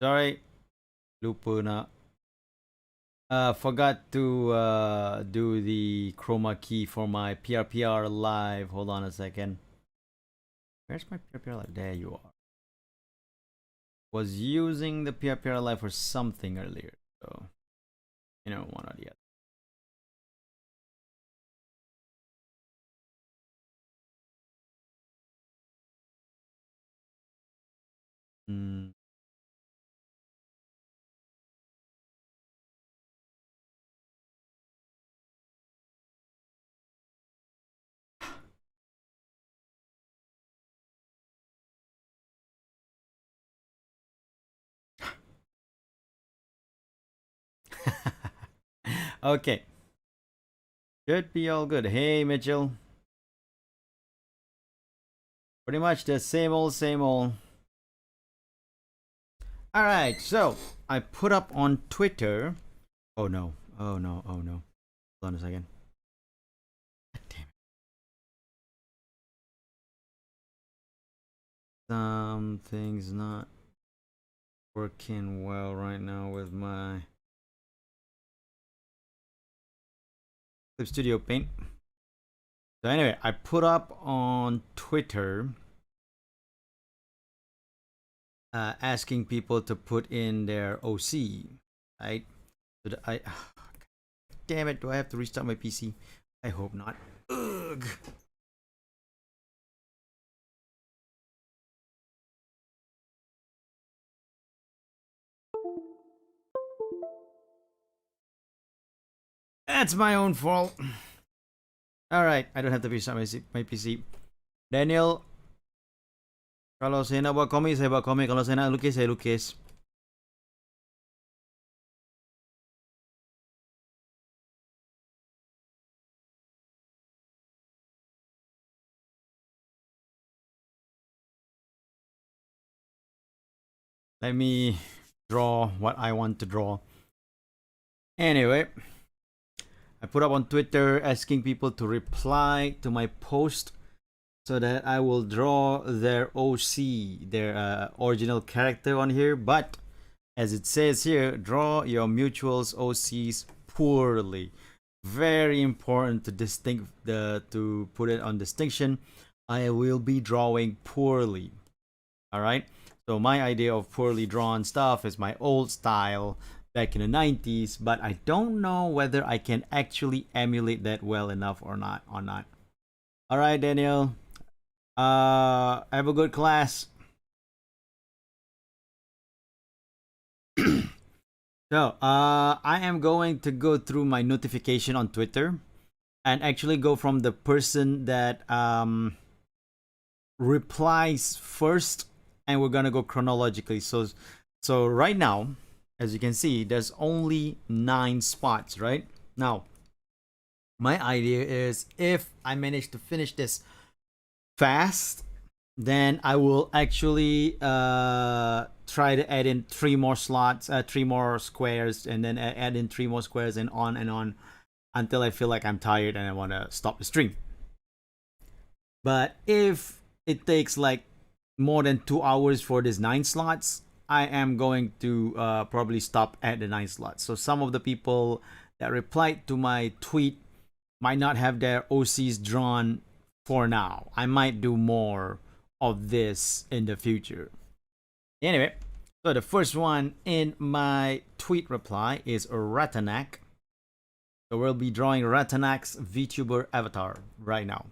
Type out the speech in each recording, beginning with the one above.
Sorry, lupa na. Forgot to do the chroma key for my PRPR live. Hold on a second. Where's my PRPR live? There you are. Was using the PRPR live for something earlier, so you know, one or the other. Hmm. Okay, should be all good. Hey, Mitchell. Pretty much the same old, same old. All right, so I put up on Twitter. Oh no! Oh no! Oh no! Hold on a second. God damn it! Something's not working well right now with my Clip Studio Paint. So anyway, I put up on Twitter asking people to put in their OC, right? So I, damn it, do I have to restart my PC? I hope not. Ugh. That's my own fault. All right, I don't have to restart my PC. Daniel, kalau saya nak buat komik, saya buat komik. Kalau saya nak lukis, saya lukis. Let me draw what I want to draw. Anyway, I put up on Twitter asking people to reply to my post so that I will draw their OC, their original character on here. But as it says here, draw your mutuals OCs poorly. Very important to to put it on distinction. I will be drawing poorly. All right. So my idea of poorly drawn stuff is my old style back in the 90s, but I don't know whether I can actually emulate that well enough or not. All right, Daniel. Have a good class. So, I am going to go through my notification on Twitter and actually go from the person that replies first, and we're gonna go chronologically. So right now, as you can see, there's only 9 spots. Right now, my idea is if I manage to finish this fast, then I will actually try to add in 3 more slots, 3 more squares, and then add in 3 more squares, and on until I feel like I'm tired and I want to stop the stream. But if it takes like more than 2 hours for these 9 slots, I am going to probably stop at the 9 slots. So some of the people that replied to my tweet might not have their OCs drawn for now. I might do more of this in the future. Anyway, so the first one in my tweet reply is Ratanak. So we'll be drawing Ratanak's VTuber avatar right now.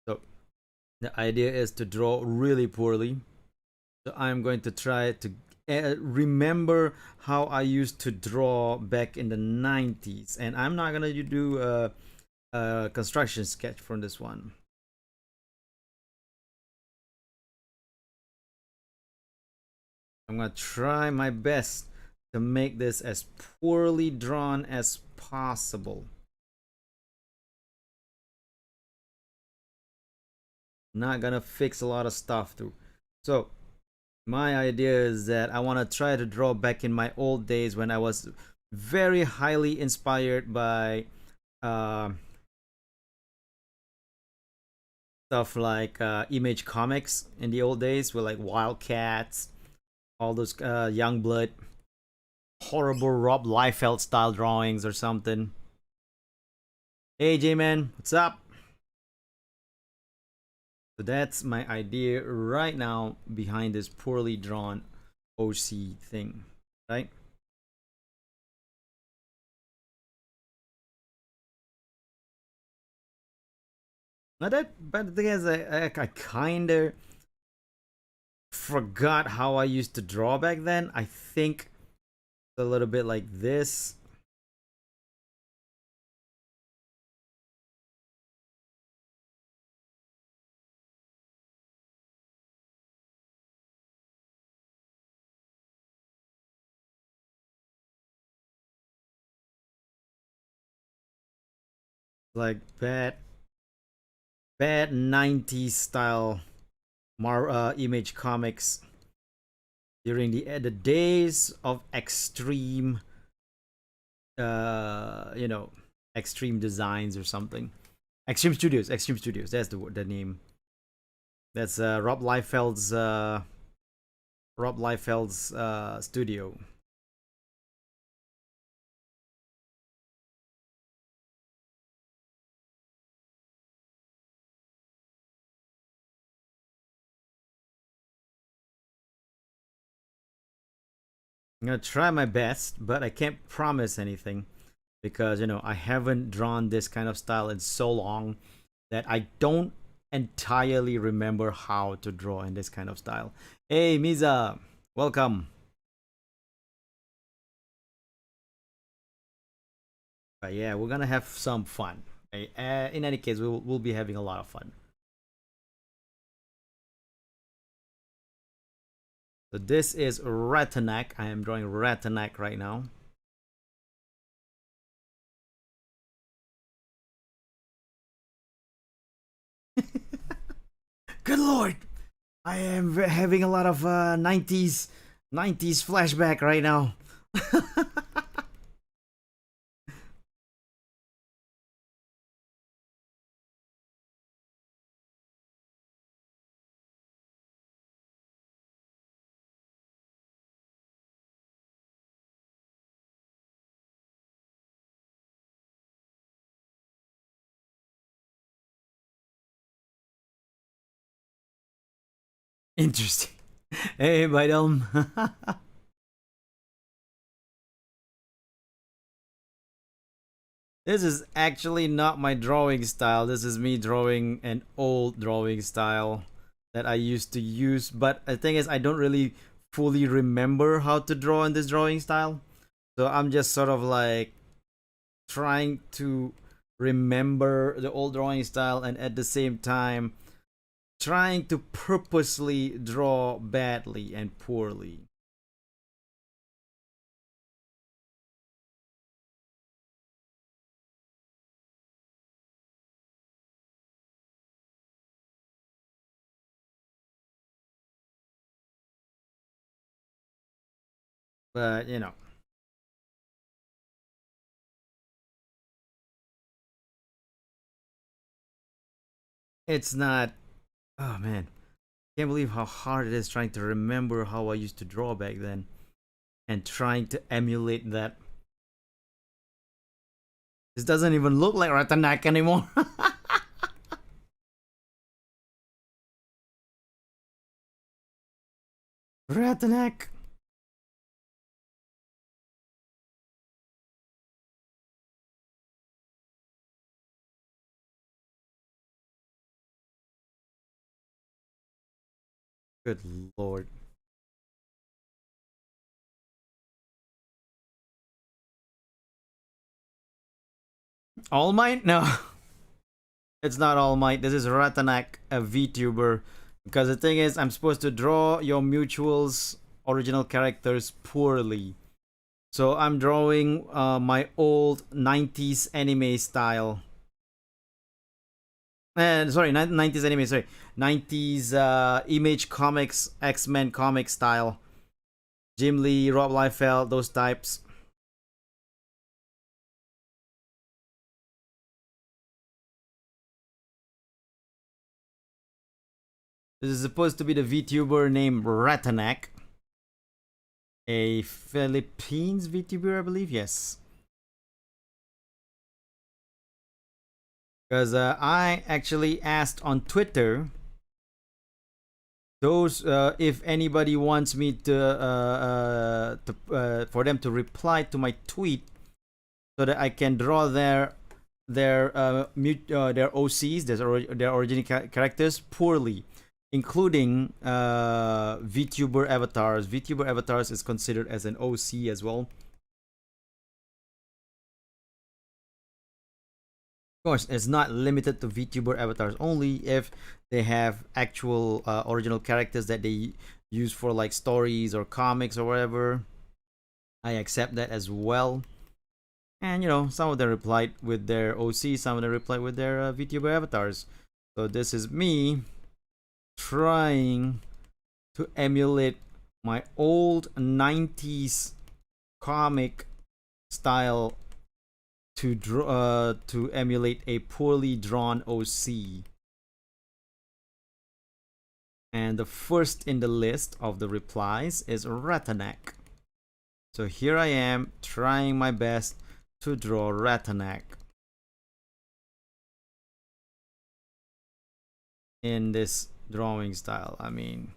So the idea is to draw really poorly. So I'm going to try to remember how I used to draw back in the 90s. And I'm not going to do a construction sketch from this one. I'm gonna try my best to make this as poorly drawn as possible. Not gonna fix a lot of stuff too. So my idea is that I want to try to draw back in my old days when I was very highly inspired by stuff like Image Comics in the old days with like Wildcats, all those Youngblood, horrible Rob Liefeld style drawings or something. Hey J-Man, what's up? So that's my idea right now behind this poorly drawn OC thing, right? Not that, but the thing is, I kind of forgot how I used to draw back then. I think a little bit like this. Like bad 90s style Image Comics during the days of extreme you know, extreme designs or something. Extreme Studios, that's the name. That's Rob Liefeld's studio. I'm gonna try my best, but I can't promise anything because you know I haven't drawn this kind of style in so long that I don't entirely remember how to draw in this kind of style. Hey Miza, welcome. But yeah, we're gonna have some fun. Okay? In any case, we'll be having a lot of fun. So this is Ratanak. I am drawing Ratanak right now. Good lord, I am having a lot of 90s flashback right now. Interesting. Hey, Bidom. This is actually not my drawing style. This is me drawing an old drawing style that I used to use. But the thing is, I don't really fully remember how to draw in this drawing style. So I'm just sort of like trying to remember the old drawing style and at the same time trying to purposely draw badly and poorly. But you know, it's not. Oh man, can't believe how hard it is trying to remember how I used to draw back then and trying to emulate that. This doesn't even look like Ratanak anymore. Ratanak. Good lord. All Might? No. It's not All Might. This is Ratanak, a VTuber. Because the thing is, I'm supposed to draw your mutuals original characters poorly. So I'm drawing my old 90s anime style. Sorry, 90s anime, sorry. 90s Image Comics, X-Men comic style. Jim Lee, Rob Liefeld, those types. This is supposed to be the VTuber named Ratanak, a Philippines VTuber, I believe. Yes, because I actually asked on Twitter those if anybody wants me to for them to reply to my tweet so that I can draw their OCs, their original characters poorly, including VTuber avatars. VTuber avatars is considered as an OC as well. Of course, it's not limited to VTuber avatars only. If they have actual original characters that they use for like stories or comics or whatever, I accept that as well. And you know, some of them replied with their OC, some of them replied with their VTuber avatars. So this is me trying to emulate my old 90s comic style to emulate a poorly drawn OC. And the first in the list of the replies is Ratanak. So here I am trying my best to draw Ratanak in this drawing style. I mean,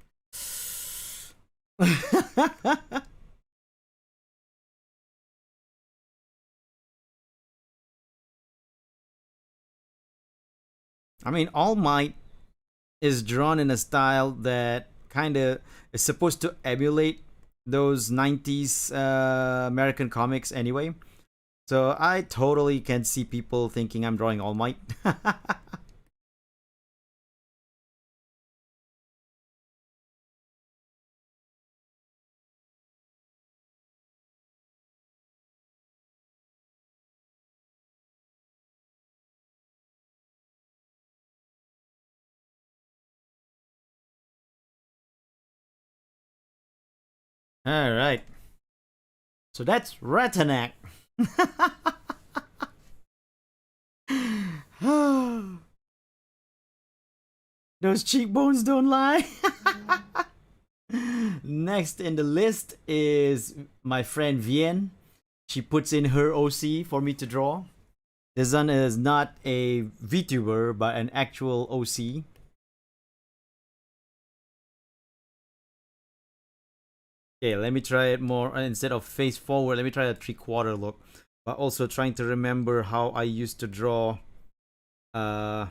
All Might is drawn in a style that kind of is supposed to emulate those 90s American comics anyway. So I totally can see people thinking I'm drawing All Might. All right. So that's Ratanak. Those cheekbones don't lie. Next in the list is my friend Vien. She puts in her OC for me to draw. This one is not a VTuber, but an actual OC. Okay, let me try it more. Instead of face forward, let me try a 3/4 look. But also trying to remember how I used to draw the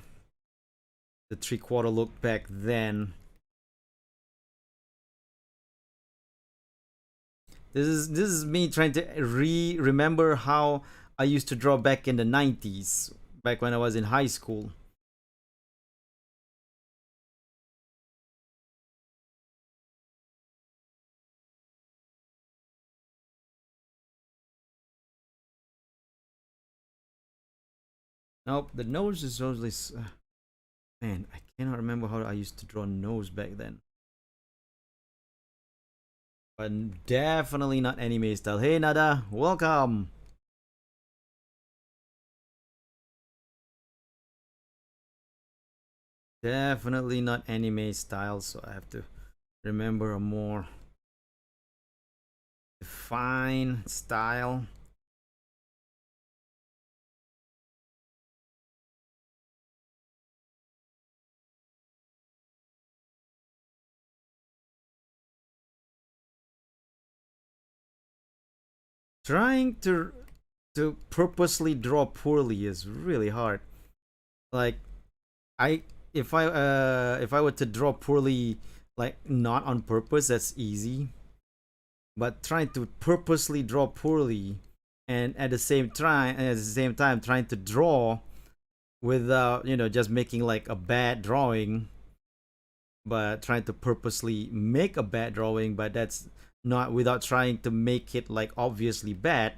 3/4 look back then. This is me trying to remember how I used to draw back in the 90s, back when I was in high school. Nope, the nose is always. Man, I cannot remember how I used to draw nose back then. But definitely not anime style. Hey Nada, welcome. Definitely not anime style, so I have to remember a more defined style. Trying to purposely draw poorly is really hard. Like if I were to draw poorly, like not on purpose, that's easy. But trying to purposely draw poorly and at the same time trying to draw without, you know, just making like a bad drawing, but trying to purposely make a bad drawing, but that's not without trying to make it like obviously bad.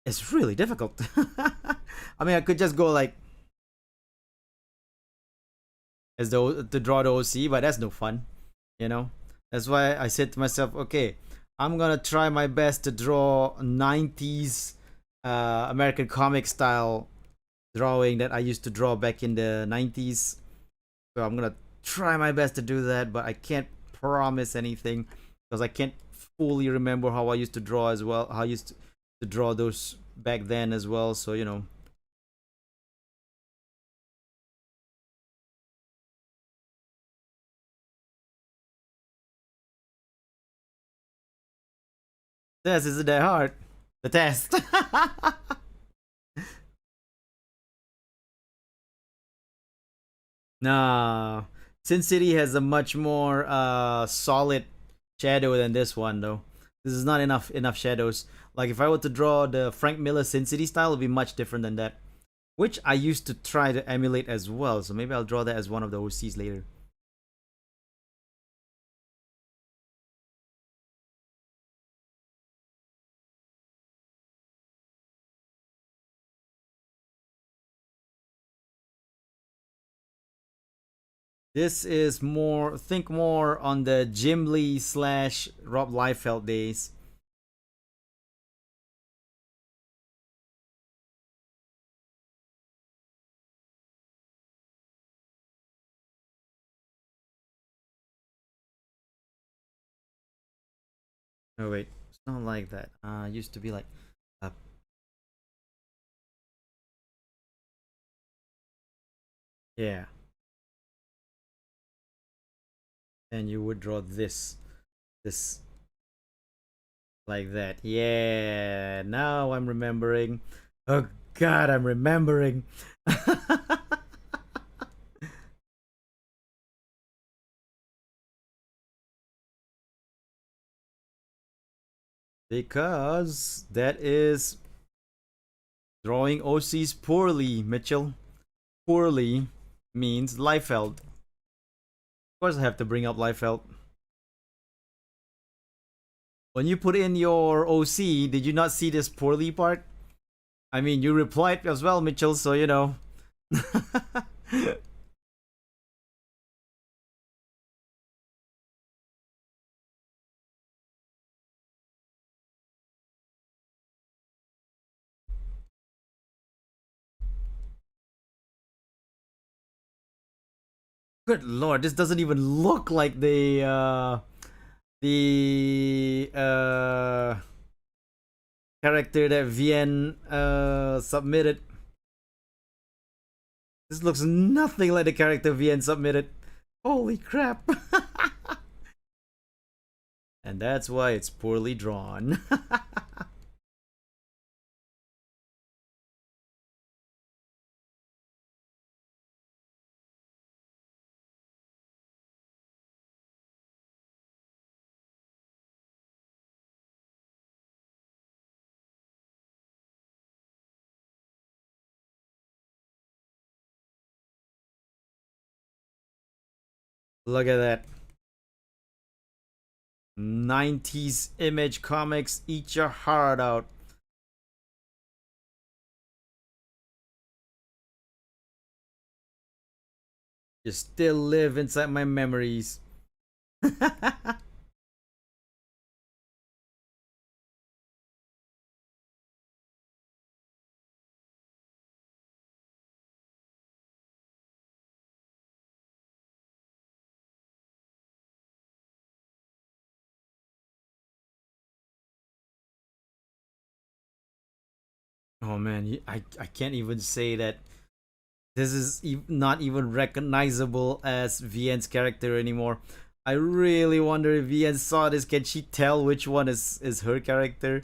It's really difficult. I mean, I could just go like as though to draw the OC, but that's no fun, you know. That's why I said to myself, okay, I'm gonna try my best to draw 90s American comic style drawing that I used to draw back in the 90s. So I'm gonna try my best to do that, but I can't promise anything because I can't fully remember how I used to draw as well. How I used to draw those back then as well. So you know, this isn't that hard. The test. Nah, Sin City has a much more solid shadow than this one though. This is not enough shadows. Like if I were to draw the Frank Miller Sin City style, it'd be much different than that. Which I used to try to emulate as well. So maybe I'll draw that as one of the OCs later. This is more, think more on the Jim Lee slash Rob Liefeld days. Oh wait, it's not like that. Used to be like, uh, yeah. And you would draw this like that. Yeah. Now I'm remembering. Oh God, I'm remembering. Because that is drawing OCs poorly, Mitchell. Poorly means Liefeld. Of course, I have to bring up Liefeld. When you put in your OC, did you not see this poorly part? I mean, you replied as well, Mitchell, so you know. Good lord, this doesn't even look like the character that Vien submitted. This looks nothing like the character Vien submitted. Holy crap. And that's why it's poorly drawn. Look at that. 90s Image Comics, eat your heart out. You still live inside my memories. Oh man, I can't even say that this is not even recognizable as Vien's character anymore. I really wonder if Vien saw this. Can she tell which one is her character?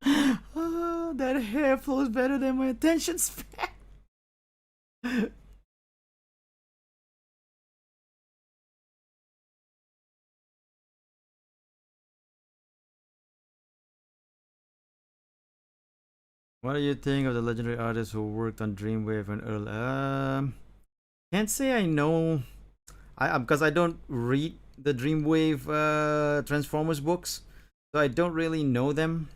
That hair flows better than my attention span. What do you think of the legendary artists who worked on Dreamwave and early? Can't say I know. I because I don't read the Dreamwave Transformers books, so I don't really know them.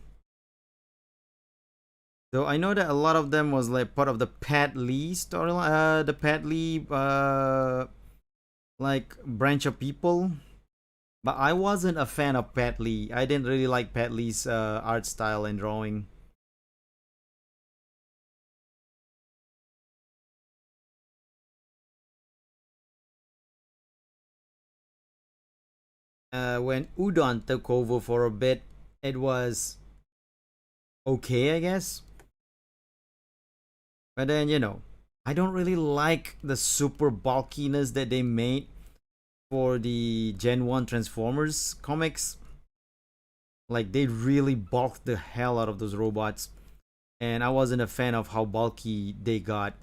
Though I know that a lot of them was like part of the Pat Lee storyline, the Pat Lee like branch of people. But I wasn't a fan of Pat Lee. I didn't really like Pat Lee's art style and drawing. when Udon took over for a bit, it was okay, I guess. But then, I don't really like the super bulkiness that they made for the Gen 1 Transformers comics. Like, they really bulked the hell out of those robots. And I wasn't a fan of how bulky they got.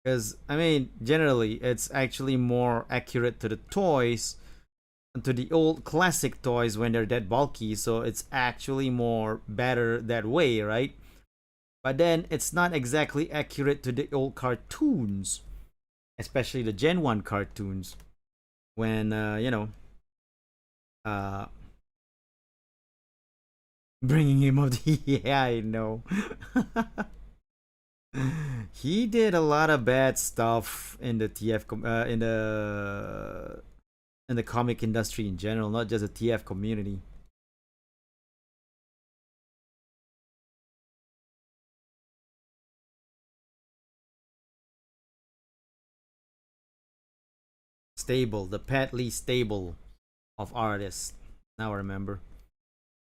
Because, I mean, generally, it's actually more accurate to the toys, to the old classic toys when they're that bulky. So it's actually more better that way, right? But then it's not exactly accurate to the old cartoons, especially the Gen 1 cartoons. When, uh, bringing him up. Yeah, I know. He did a lot of bad stuff in the in the comic industry in general, not just the TF community. Stable, the Pat Lee stable of artists. Now I remember,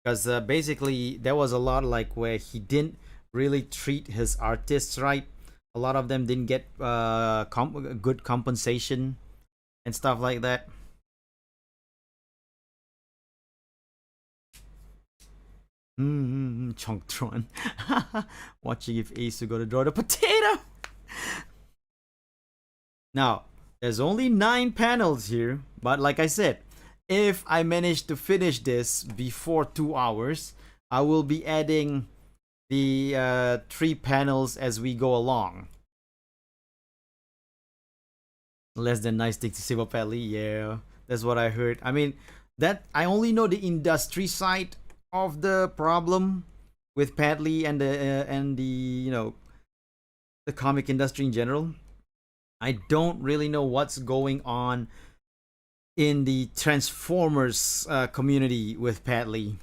because basically there was a lot like where he didn't really treat his artists right. A lot of them didn't get good compensation and stuff like that. Chongtron. Watching if Ace is gonna draw the potato. Now, there's only 9 panels here, but like I said, if I manage to finish this before 2 hours, I will be adding the 3 panels as we go along. Less than nice things to save up, Ellie. Yeah, that's what I heard. I mean, that I only know the industry side of the problem with Padley and the the comic industry in general. I don't really know what's going on in the Transformers community with Padley.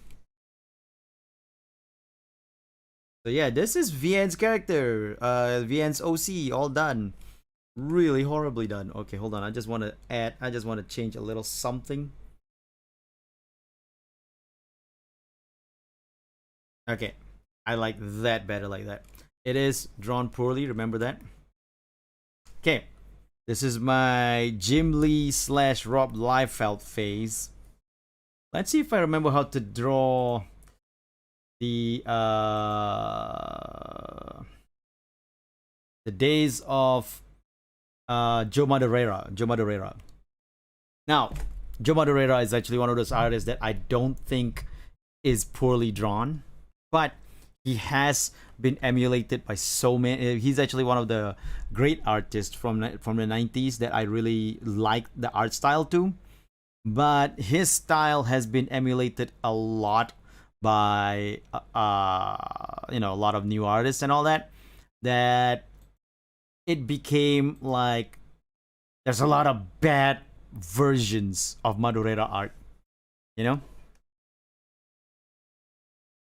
So yeah, this is VN's character, VN's OC, all done, really horribly done. Okay, hold on. I just want to change a little something. Okay, I like that better like that. It is drawn poorly. Remember that. Okay, this is my Jim Lee slash Rob Liefeld phase. Let's see if I remember how to draw the days of Joe Madureira. Joe Madureira. Now, Joe Madureira is actually one of those artists that I don't think is poorly drawn, but he has been emulated by so many. He's actually one of the great artists from the 90s that I really like the art style too. But his style has been emulated a lot by a lot of new artists and all that. That it became like there's a lot of bad versions of Madureira art, you know.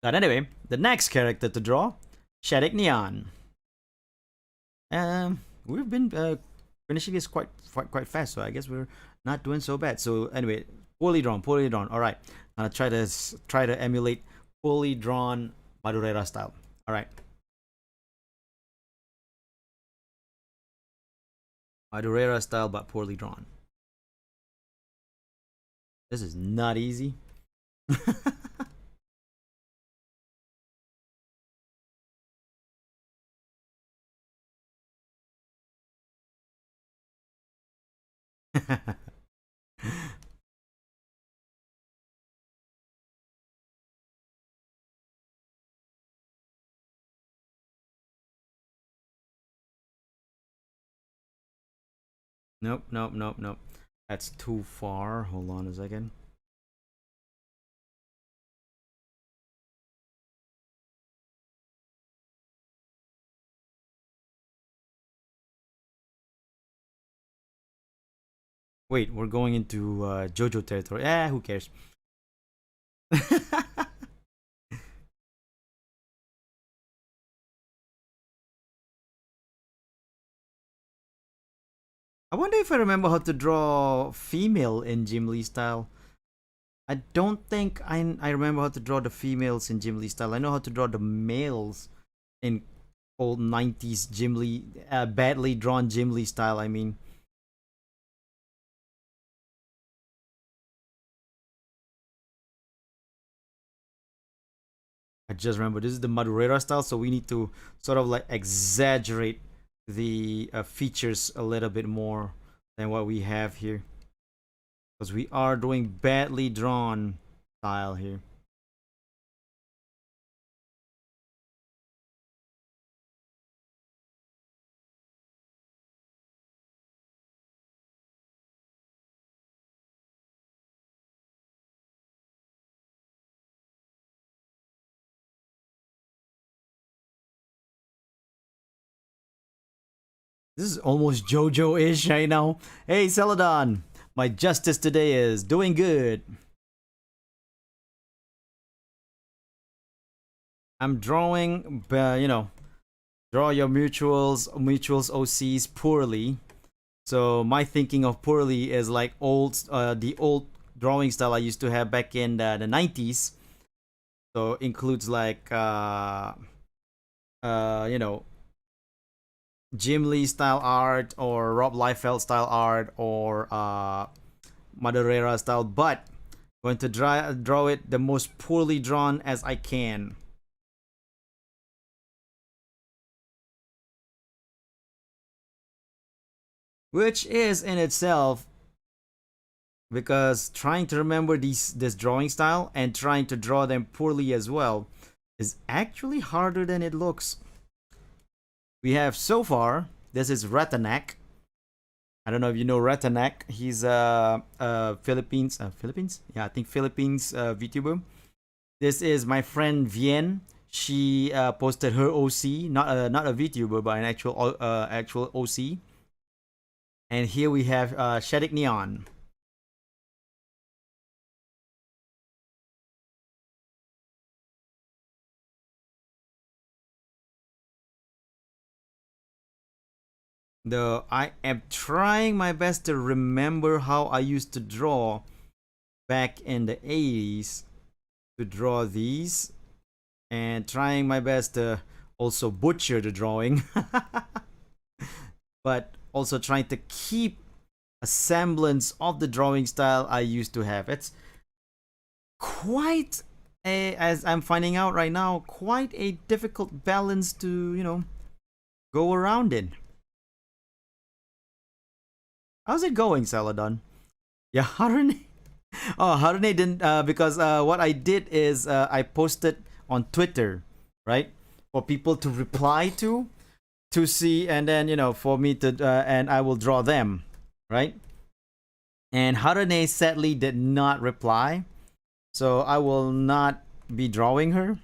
But anyway, the next character to draw, Shadek Neon. We've been finishing this quite fast, so I guess we're not doing so bad. So anyway, poorly drawn, poorly drawn. All right, I'm gonna try to emulate poorly drawn Madureira style. All right, Madureira style, but poorly drawn. This is not easy. Nope, nope, nope, nope. That's too far. Hold on a second. Wait, we're going into JoJo territory. Who cares? wonder if I remember how to draw female in Jim Lee style. I don't think I remember how to draw the females in Jim Lee style. I know how to draw the males in old 90s Jim Lee, badly drawn Jim Lee style, I mean. I just remember this is the Madureira style, so we need to sort of like exaggerate the features a little bit more than what we have here. Because we are doing badly drawn style here. This is almost JoJo-ish right now. Hey, Celadon! My justice today is doing good. I'm drawing, draw your mutuals OCs poorly. So my thinking of poorly is like the old drawing style I used to have back in the 90s. So includes like you know, Jim Lee style art or Rob Liefeld style art or Madureira style, but going to draw it the most poorly drawn as I can. Which is in itself, because trying to remember this drawing style and trying to draw them poorly as well is actually harder than it looks. We have so far, this is Retanak. I don't know if you know Retanak. He's Philippines, yeah, I think Philippines VTuber. This is my friend Vien. She posted her OC, not a VTuber, but an actual OC. And here we have Shadik Neon. Though I am trying my best to remember how I used to draw back in the 80s to draw these, and trying my best to also butcher the drawing, but also trying to keep a semblance of the drawing style I used to have. It's quite as I'm finding out right now, quite a difficult balance to, go around in. How's it going, Saladon? Yeah, Harune. Oh, Harune didn't, because what I did is I posted on Twitter, right, for people to reply to see, and then for me to and I will draw them, right? And Harune sadly did not reply, so I will not be drawing her.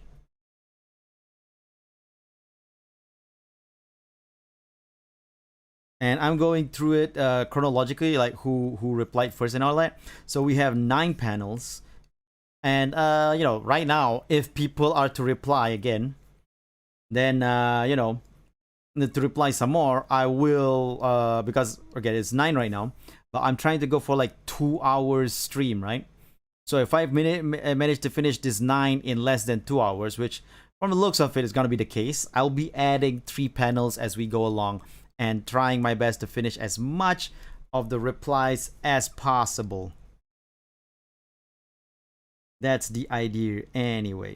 And I'm going through it chronologically, like who replied first and all that. So we have 9 panels, and right now, if people are to reply again, then to reply some more, I will because again it's 9 right now, but I'm trying to go for like 2 hours stream, right? So if I manage to finish this 9 in less than 2 hours, which from the looks of it is gonna be the case, I'll be adding 3 panels as we go along and trying my best to finish as much of the replies as possible. That's the idea anyway.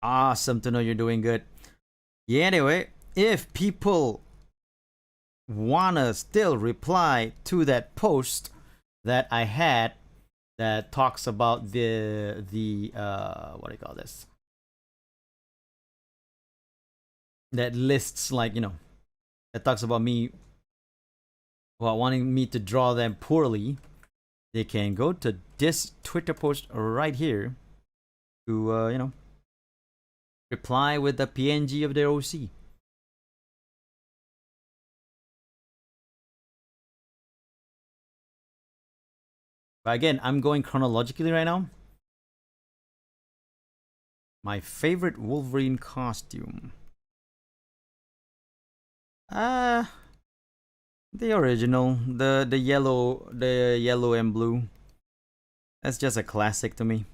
Awesome to know you're doing good. Yeah, anyway, if people wanna still reply to that post that I had that talks about the what do you call this? That lists, like, that talks about me, well, wanting me to draw them poorly, they can go to this Twitter post right here to reply with the PNG of their OC. But again, I'm going chronologically right now. My favorite Wolverine costume. Uh the original, the yellow and blue. That's just a classic to me.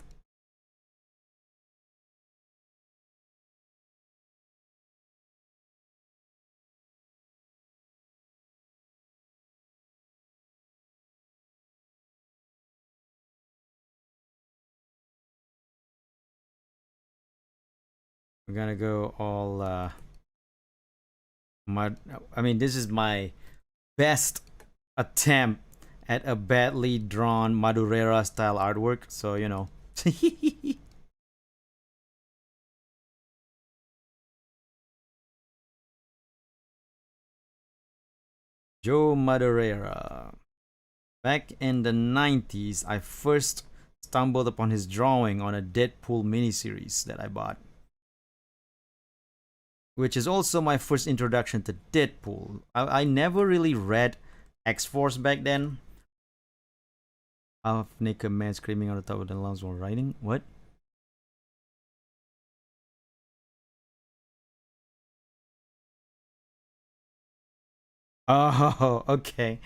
We're gonna go all mud. I mean, this is my best attempt at a badly drawn Madureira style artwork. So you know. Joe Madureira. Back in the 90s, I first stumbled upon his drawing on a Deadpool miniseries that I bought, which is also my first introduction to Deadpool. I never really read X Force back then. Half naked man screaming on the top of the lungs while writing. What? Oh, okay.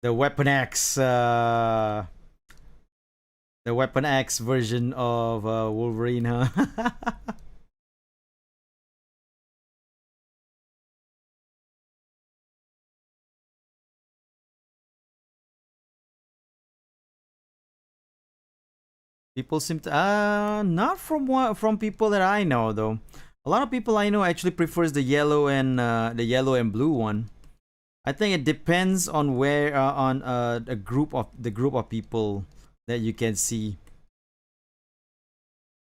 the Weapon X, the Weapon X version of Wolverine, huh? People seem to not from people that I know though. A lot of people I know actually prefers the yellow and blue one. I think it depends on where on the group of people that you can see.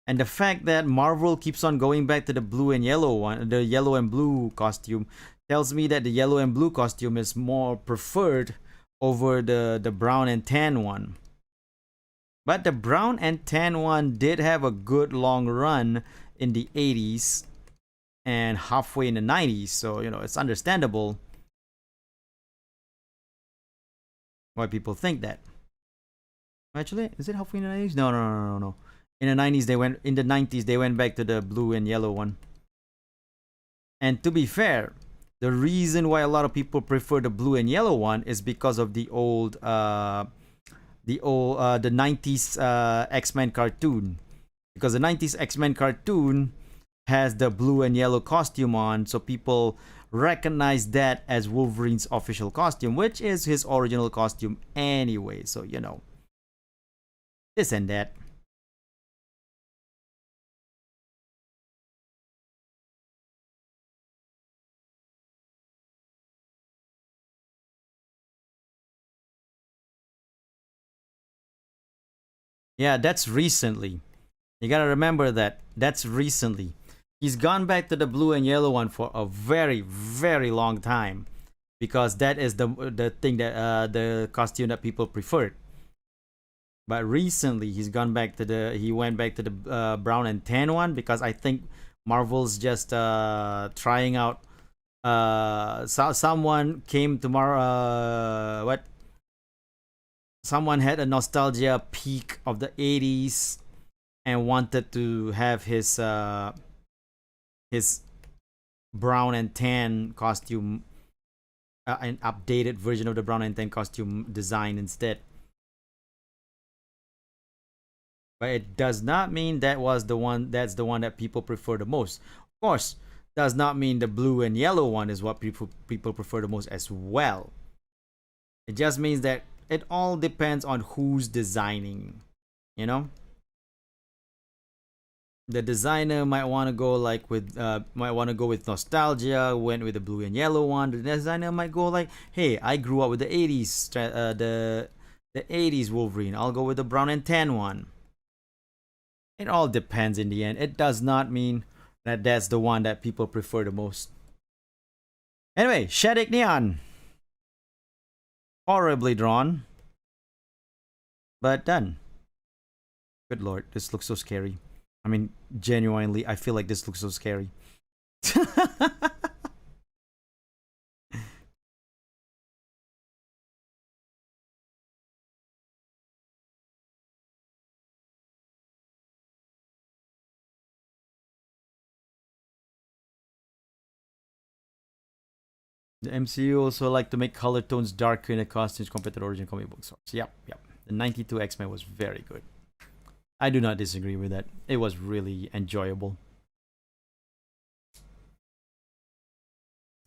And the fact that Marvel keeps on going back to the blue and yellow one, the yellow and blue costume, tells me that the yellow and blue costume is more preferred over the brown and tan one. But the brown and tan one did have a good long run in the 80s and halfway in the 90s, so you know it's understandable why people think that. Actually, is it halfway in the 90s? No, no, no, no, no. In the 90s they went in the 90s they went back to the blue and yellow one. And to be fair, the reason why a lot of people prefer the blue and yellow one is because of the 90s X-Men cartoon. Because the 90s X-Men cartoon has the blue and yellow costume on, so people recognize that as Wolverine's official costume, which is his original costume anyway. So, you know, this and that. Yeah, that's recently. You gotta remember that. That's recently. He's gone back to the blue and yellow one for a very, very long time because that is the thing that the costume that people preferred. But recently, he went back to the brown and tan one because I think Marvel's just trying out. Someone came tomorrow. What? Someone had a nostalgia peak of the 80s and wanted to have his brown and tan costume, an updated version of the brown and tan costume design instead. But it does not mean that's the one that people prefer the most. Of course, does not mean the blue and yellow one is what people prefer the most as well. It just means that it all depends on who's designing, you know? The designer might want to go like with might want to go with nostalgia, went with the blue and yellow one. The designer might go like, hey, I grew up with the 80s the 80s Wolverine, I'll go with the brown and tan one. It all depends in the end. It does not mean that that's the one that people prefer the most. Anyway, Shaddick Neon. Horribly drawn, but done. Good lord, this looks so scary. I mean, genuinely, I feel like this looks so scary. The MCU also like to make color tones darker in the costumes compared to the original comic book source. Yep, yep. The 92 X-Men was very good. I do not disagree with that. It was really enjoyable.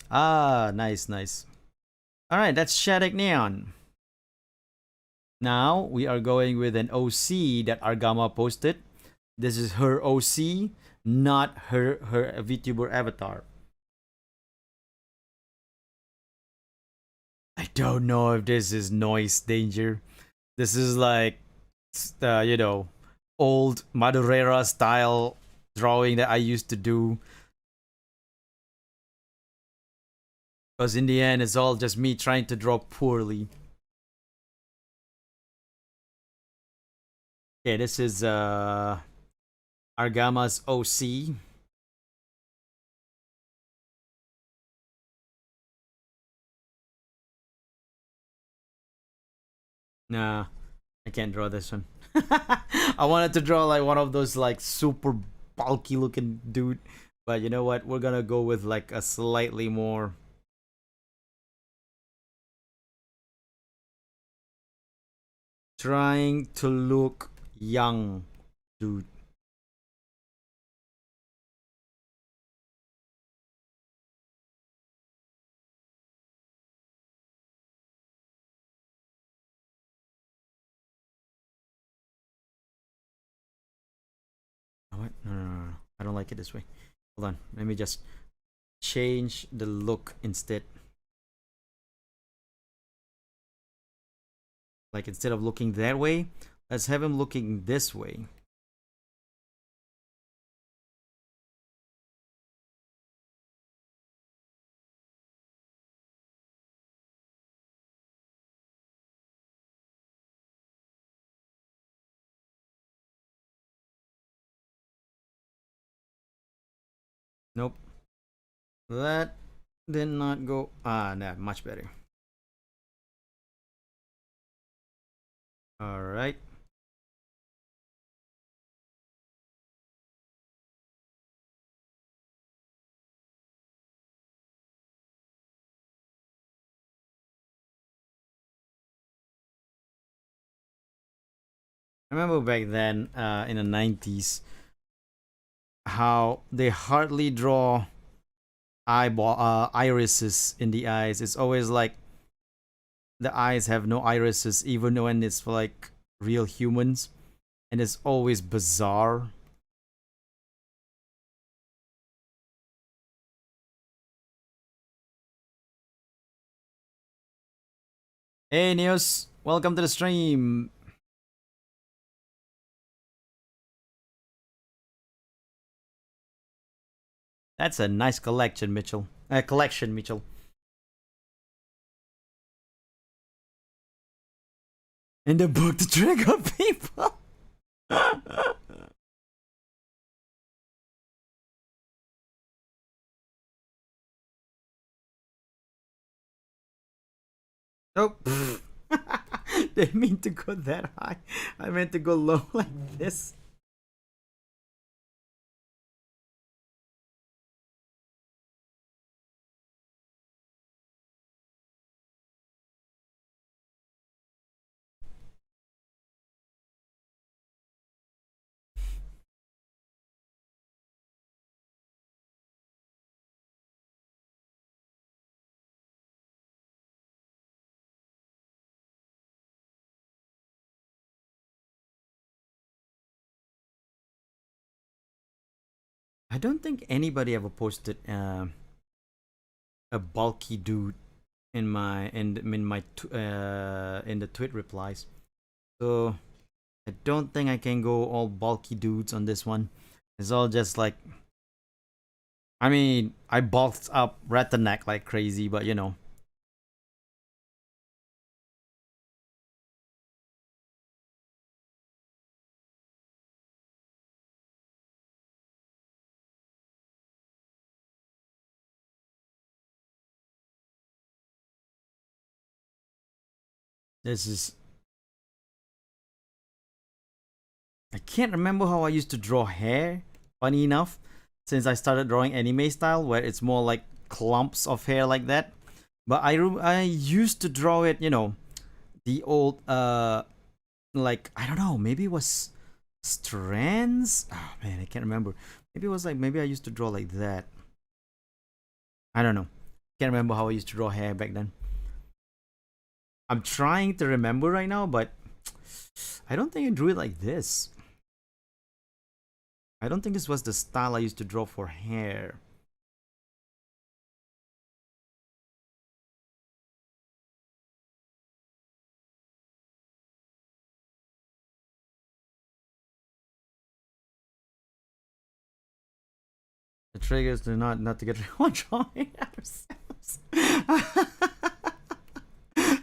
Ah, nice, nice. Alright, that's Shattuck Neon. Now we are going with an OC that Argama posted. This is her OC, not her VTuber avatar. I don't know if this is noise danger. This is like, you know, old Madureira style drawing that I used to do. Because in the end, it's all just me trying to draw poorly. Okay, this is Argama's OC. Nah, I can't draw this one. I wanted to draw like one of those like super bulky looking dude, but you know what? We're gonna go with like a slightly more trying to look young dude. What? No, no, no, no. I don't like it this way. Hold on. Let me just change the look instead. Like instead of looking that way, let's have him looking this way. Nope. That did not go. Ah, nah, much better. All right. I remember back then, in the 90s, how they hardly draw eyeball irises in the eyes. It's always like the eyes have no irises, even when it's for like real humans, and it's always bizarre. Hey Neos, welcome to the stream. That's a nice collection, Mitchell. Collection, Mitchell. In the book to trigger people. Nope. Didn't mean to go that high. I meant to go low like this. I don't think anybody ever posted a bulky dude in my in the tweet replies. So I don't think I can go all bulky dudes on this one. It's all just like, I mean, I bulked up Retineck like crazy, but you know. This is, I can't remember how I used to draw hair, funny enough, since I started drawing anime style where it's more like clumps of hair like that. But I used to draw it, the old like I don't know, maybe it was strands. Oh man, I can't remember. Maybe it was like maybe I used to draw like that. I don't know. Can't remember how I used to draw hair back then. I'm trying to remember right now, but I don't think I drew it like this. I don't think this was the style I used to draw for hair. The triggers do not to get one drawing ourselves.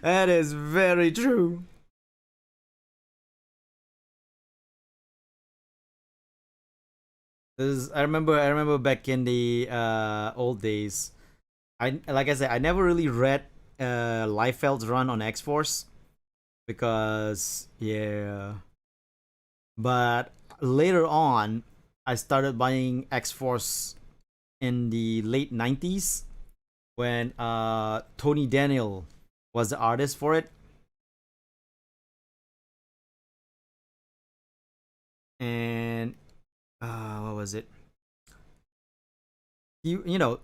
That is very true. I remember back in the old days. Like I said, I never really read Liefeld's run on X Force because yeah. But later on, I started buying X Force in the late 90s when Tony Daniel was the artist for it. And what was it?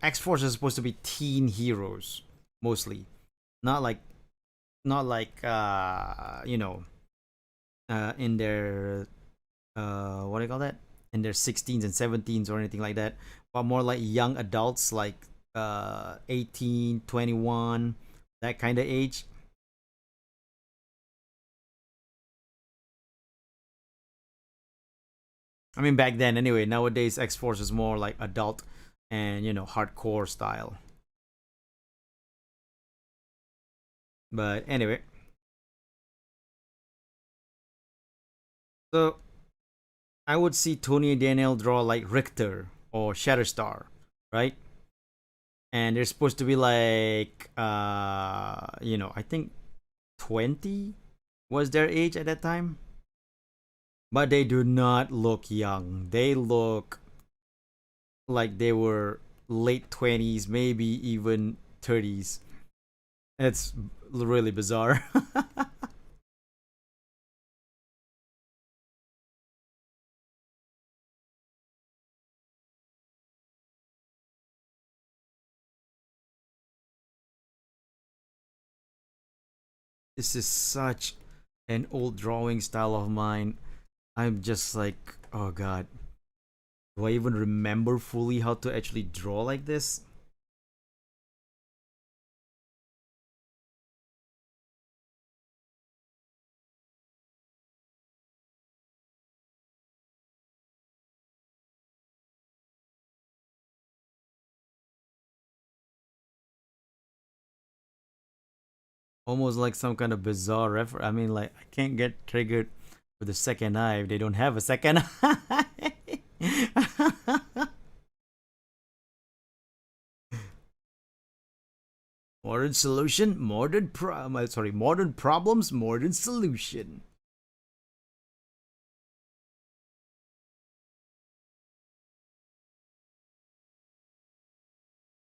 X Force is supposed to be teen heroes mostly, not like in their what do you call that? In their 16s and 17s or anything like that, but more like young adults like 18, 21, that kind of age. I mean, back then anyway. Nowadays, X Force is more like adult and hardcore style. But anyway, so I would see Tony Daniel draw like Richter or Shatterstar, right? And they're supposed to be like I think 20 was their age at that time. But they do not look young. They look like they were late 20s, maybe even 30s. It's really bizarre. This is such an old drawing style of mine. I'm just like, oh god, do I even remember fully how to actually draw like this? Almost like some kind of bizarre reference. I mean, like, I can't get triggered with the second eye if they don't have a second eye. Modern solution, modern problems, modern solution.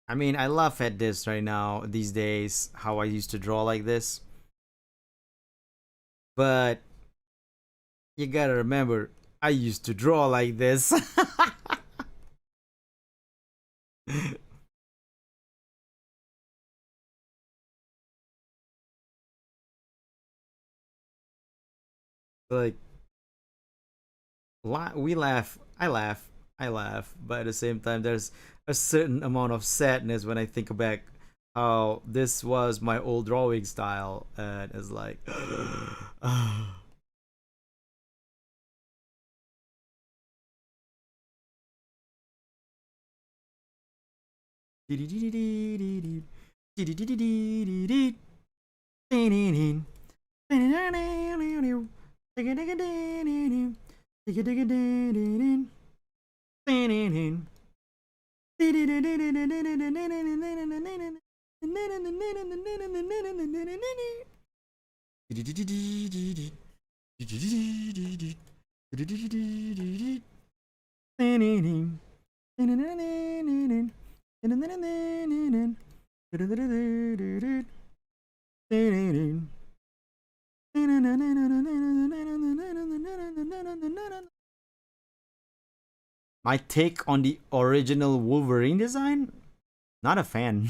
I mean, I laugh at this right now these days, how I used to draw like this. But you gotta remember, I used to draw like this. Like, we laugh, I laugh, but at the same time, there's a certain amount of sadness when I think back how this was my old drawing style, and it's like, My take on the original Wolverine design? Not a fan.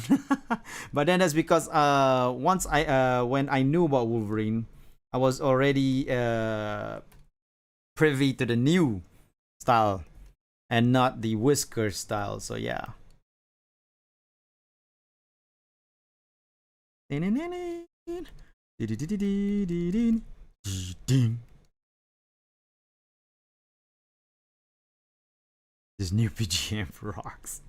But then that's because once I when I knew about Wolverine, I was already privy to the new style and not the whisker style. So yeah. This new PGM rocks.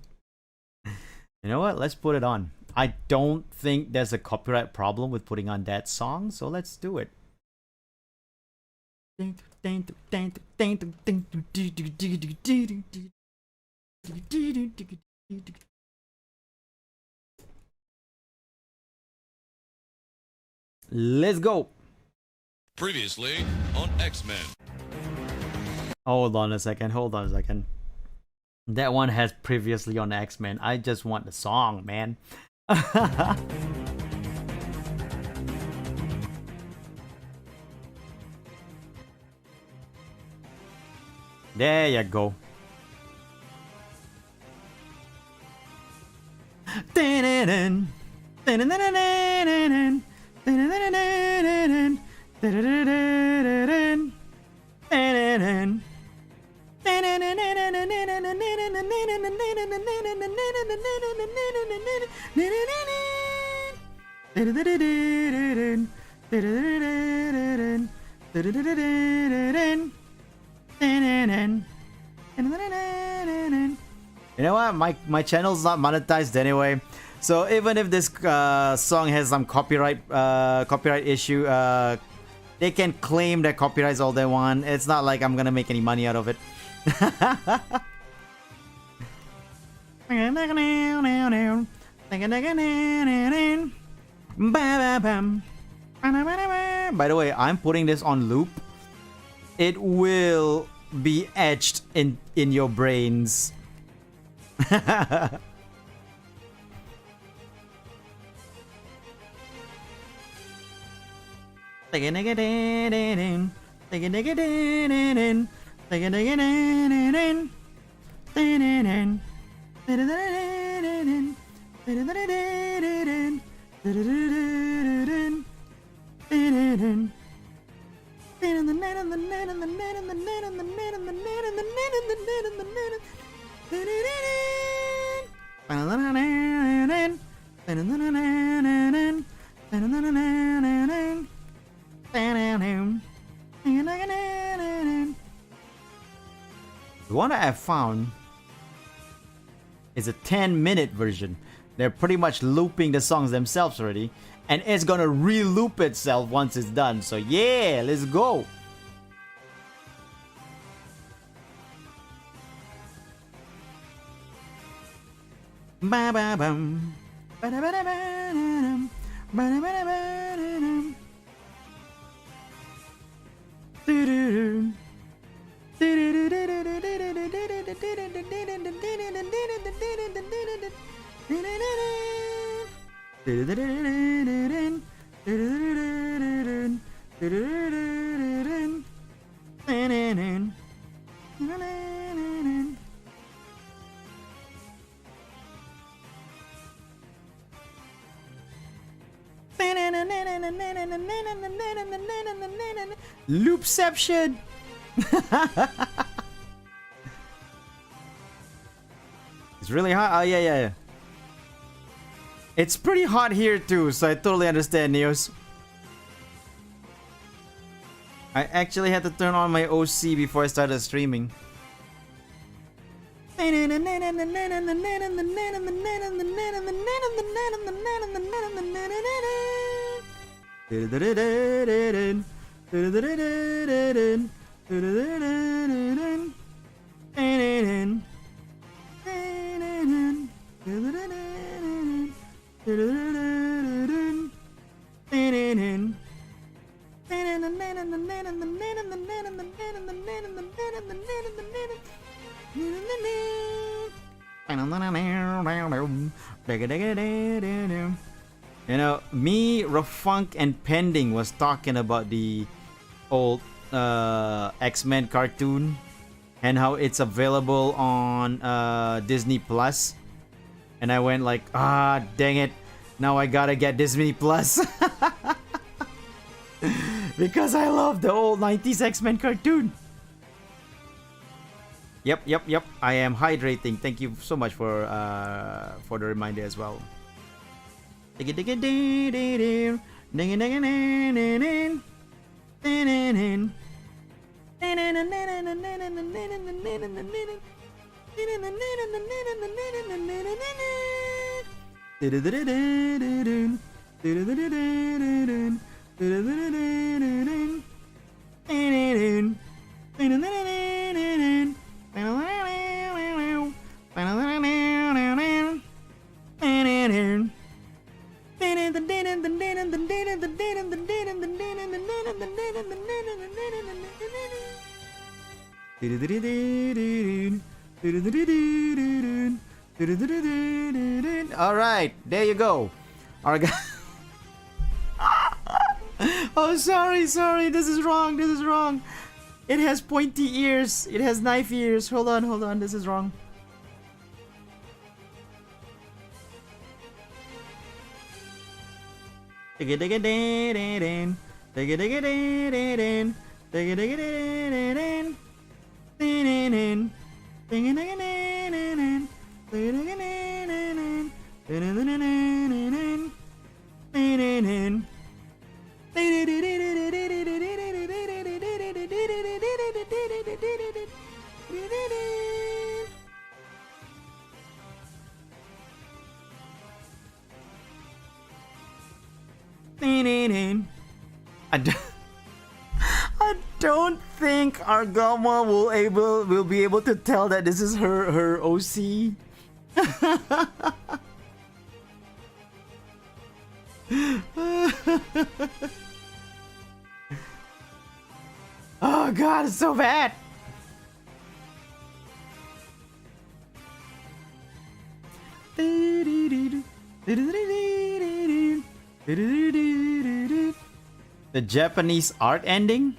You know what? Let's put it on. I don't think there's a copyright problem with putting on that song, so let's do it. Let's go. Previously on X-Men. Hold on a second. That one has previously on X-Men. I just want the song, man. There you go. You know what? My channel's not monetized anyway, so even if this song has some copyright issue, they can claim their copyrights all they want. It's not like I'm gonna make any money out of it. By the way, I'm putting this on loop. It will be etched in your brains. The one that I found is a 10-minute version. They're pretty much looping the songs themselves already, and it's gonna re-loop itself once it's done. So yeah, let's go. Ba-ba-bum. Ba-da-ba-da-ba-da-dum. Ba-da-ba-da-ba-da-dum. Do-do-do. Loopception. It's really hot. Oh yeah. It's pretty hot here too, so I totally understand, Neos. I actually had to turn on my OC before I started streaming. You know, me, Rafunk, and Pending was talking about the old X-Men cartoon and how it's available on Disney Plus. And I went like, ah, dang it. Now I gotta get Disney Plus. Because I love the old 90s X-Men cartoon. Yep. I am hydrating. Thank you so much for the reminder as well. All right, there you go. Our guy. Oh, sorry. This is wrong. It has pointy ears. It has knife ears. Hold on. This is wrong. I don't think Argama will be able to tell that this is her OC. Oh god, it's so bad. The Japanese art ending?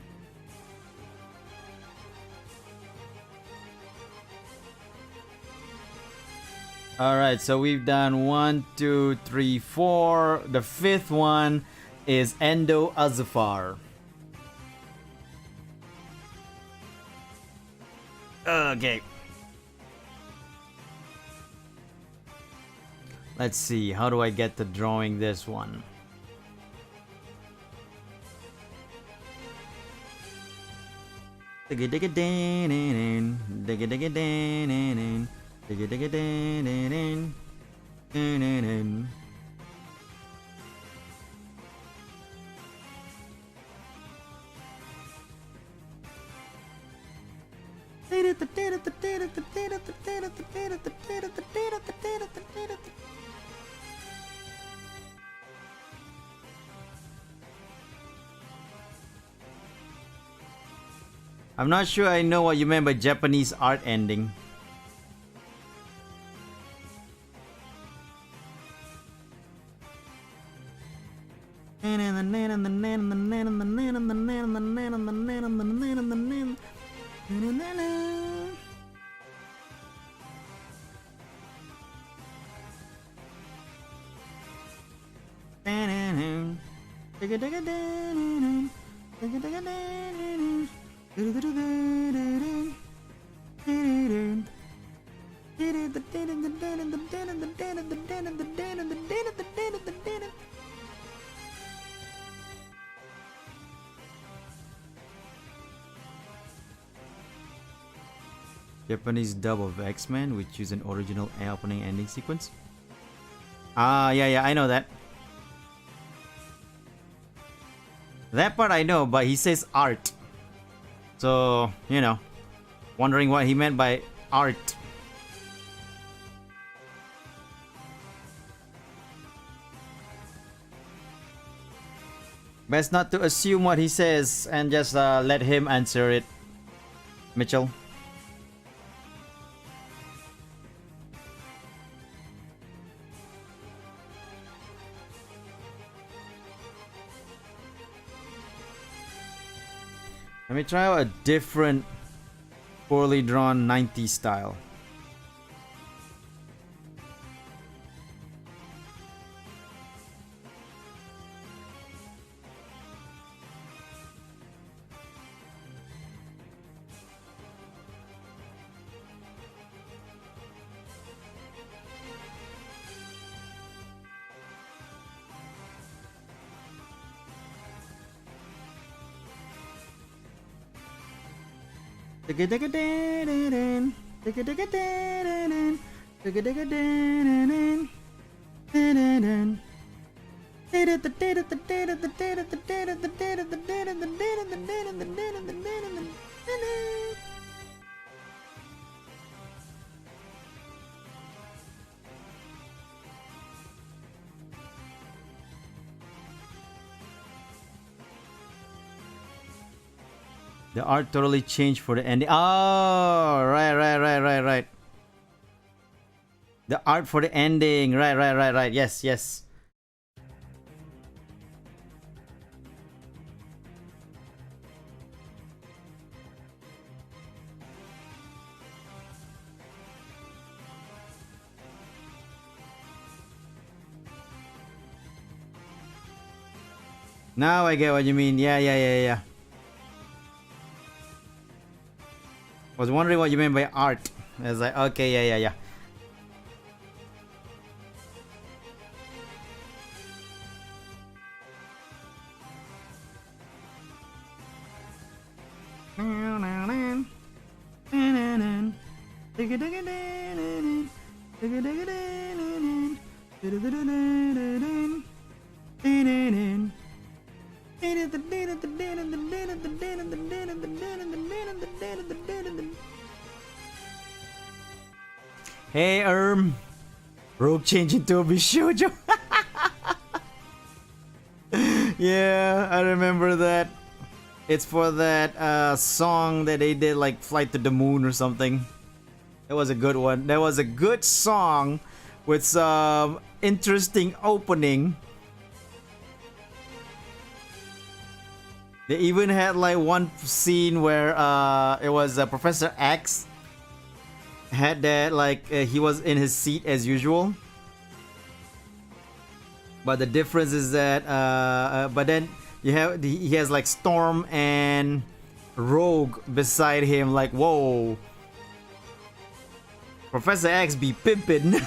Alright, so we've done 1, 2, 3, 4. The fifth one is Endo Azufar. Okay. Let's see, how do I get to drawing this one? I'm not sure I know what you meant by Japanese art ending. Japanese dub of X-Men, which use an original opening ending sequence. Ah, yeah, I know that. That part I know, but he says art. So, you know, wondering what he meant by art. Best not to assume what he says and just let him answer it. Mitchell. Let me try out a different poorly drawn 90s style. The art totally changed for the ending. Oh, right. The art for the ending. Right. Yes. Now I get what you mean. Yeah. Was wondering what you meant by art. I was like, okay, yeah. Hey, Rogue changed into a Bishoujo. Yeah, I remember that. It's for that song that they did, like Flight to the Moon or something. That was a good one. That was a good song with some interesting opening. They even had like one scene where it was Professor X had that, like he was in his seat as usual, but the difference is that but then he has like Storm and Rogue beside him, like, whoa, Professor X be pimpin'.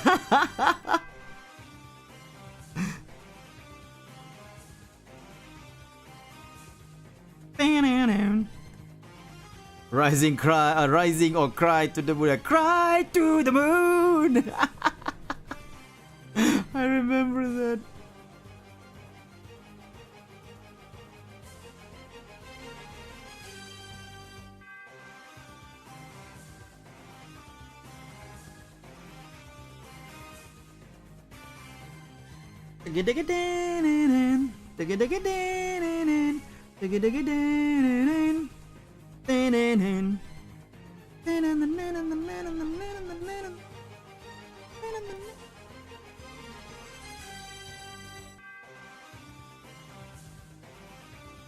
Rising or cry to the moon. Cry to the moon. I remember that.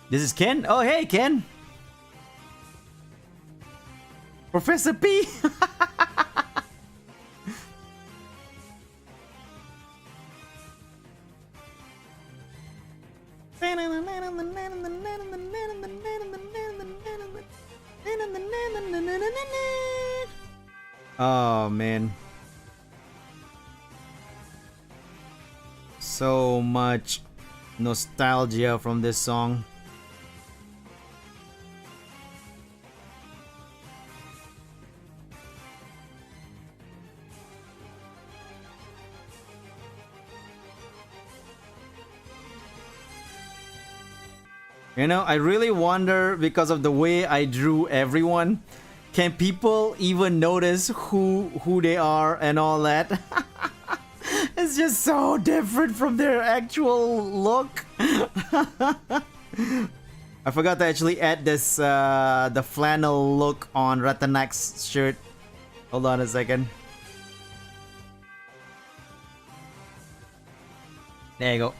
This is Ken. Oh, hey, Ken. Professor P. Oh, man. So much nostalgia from this song. You know, I really wonder, because of the way I drew everyone, can people even notice who they are and all that? It's just so different from their actual look. I forgot to actually add this the flannel look on Ratanak's shirt. Hold on a second. There you go.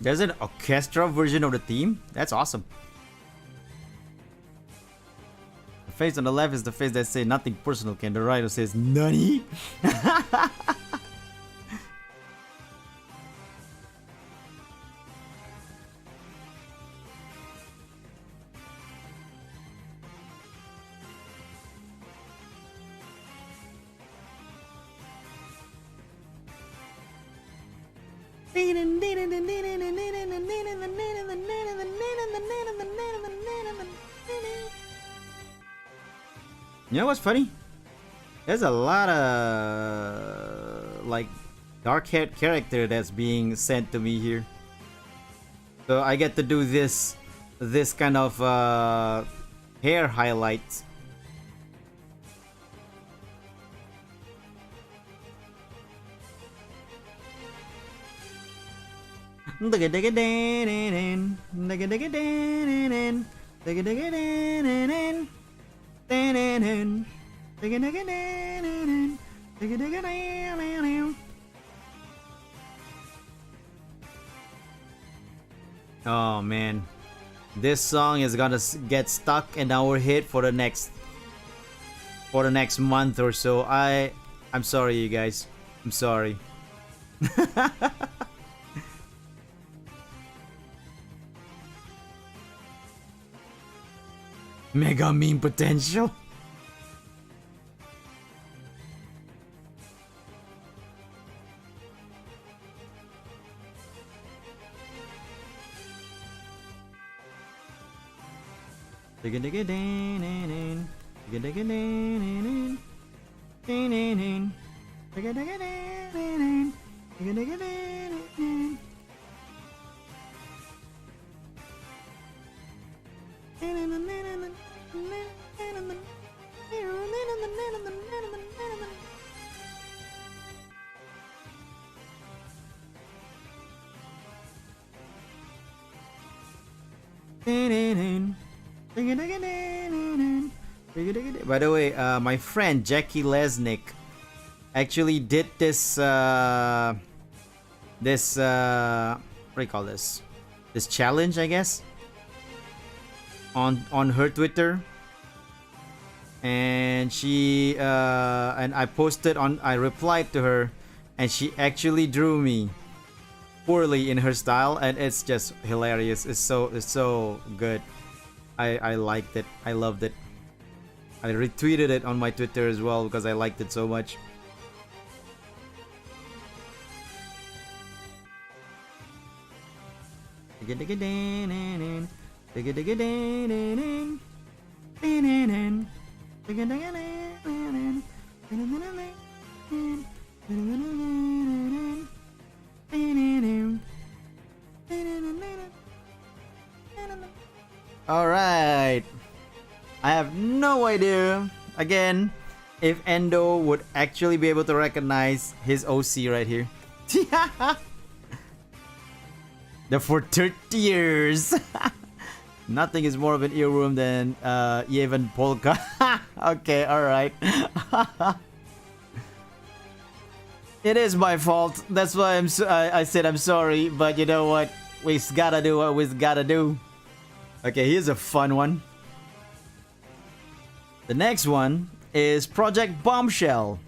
There's an orchestra version of the theme? That's awesome. The face on the left is the face that says nothing personal, Ken. The right says nani? You know what's funny? There's a lot of like dark-haired character that's being sent to me here. So I get to do this kind of hair highlights. Oh man, this song is gonna get stuck in our hit for the next month or so. I'm sorry, you guys. I'm sorry. Mega meme potential. By the way, my friend Jackie Lesnick actually did this what do you call this? This challenge, I guess, on her Twitter, and she and I replied to her, and she actually drew me poorly in her style, and it's just hilarious. It's so good. I liked it. I loved it. I retweeted it on my Twitter as well because I liked it so much. Alright. I have no idea, again, if Endo would actually be able to recognize his OC right here. The for 30 years. Nothing is more of an earworm than Yevon Polka. Okay, alright. It is my fault. That's why I said I'm sorry, but you know what? We gotta do what we gotta do. Okay, here's a fun one. The next one is Project Bombshell.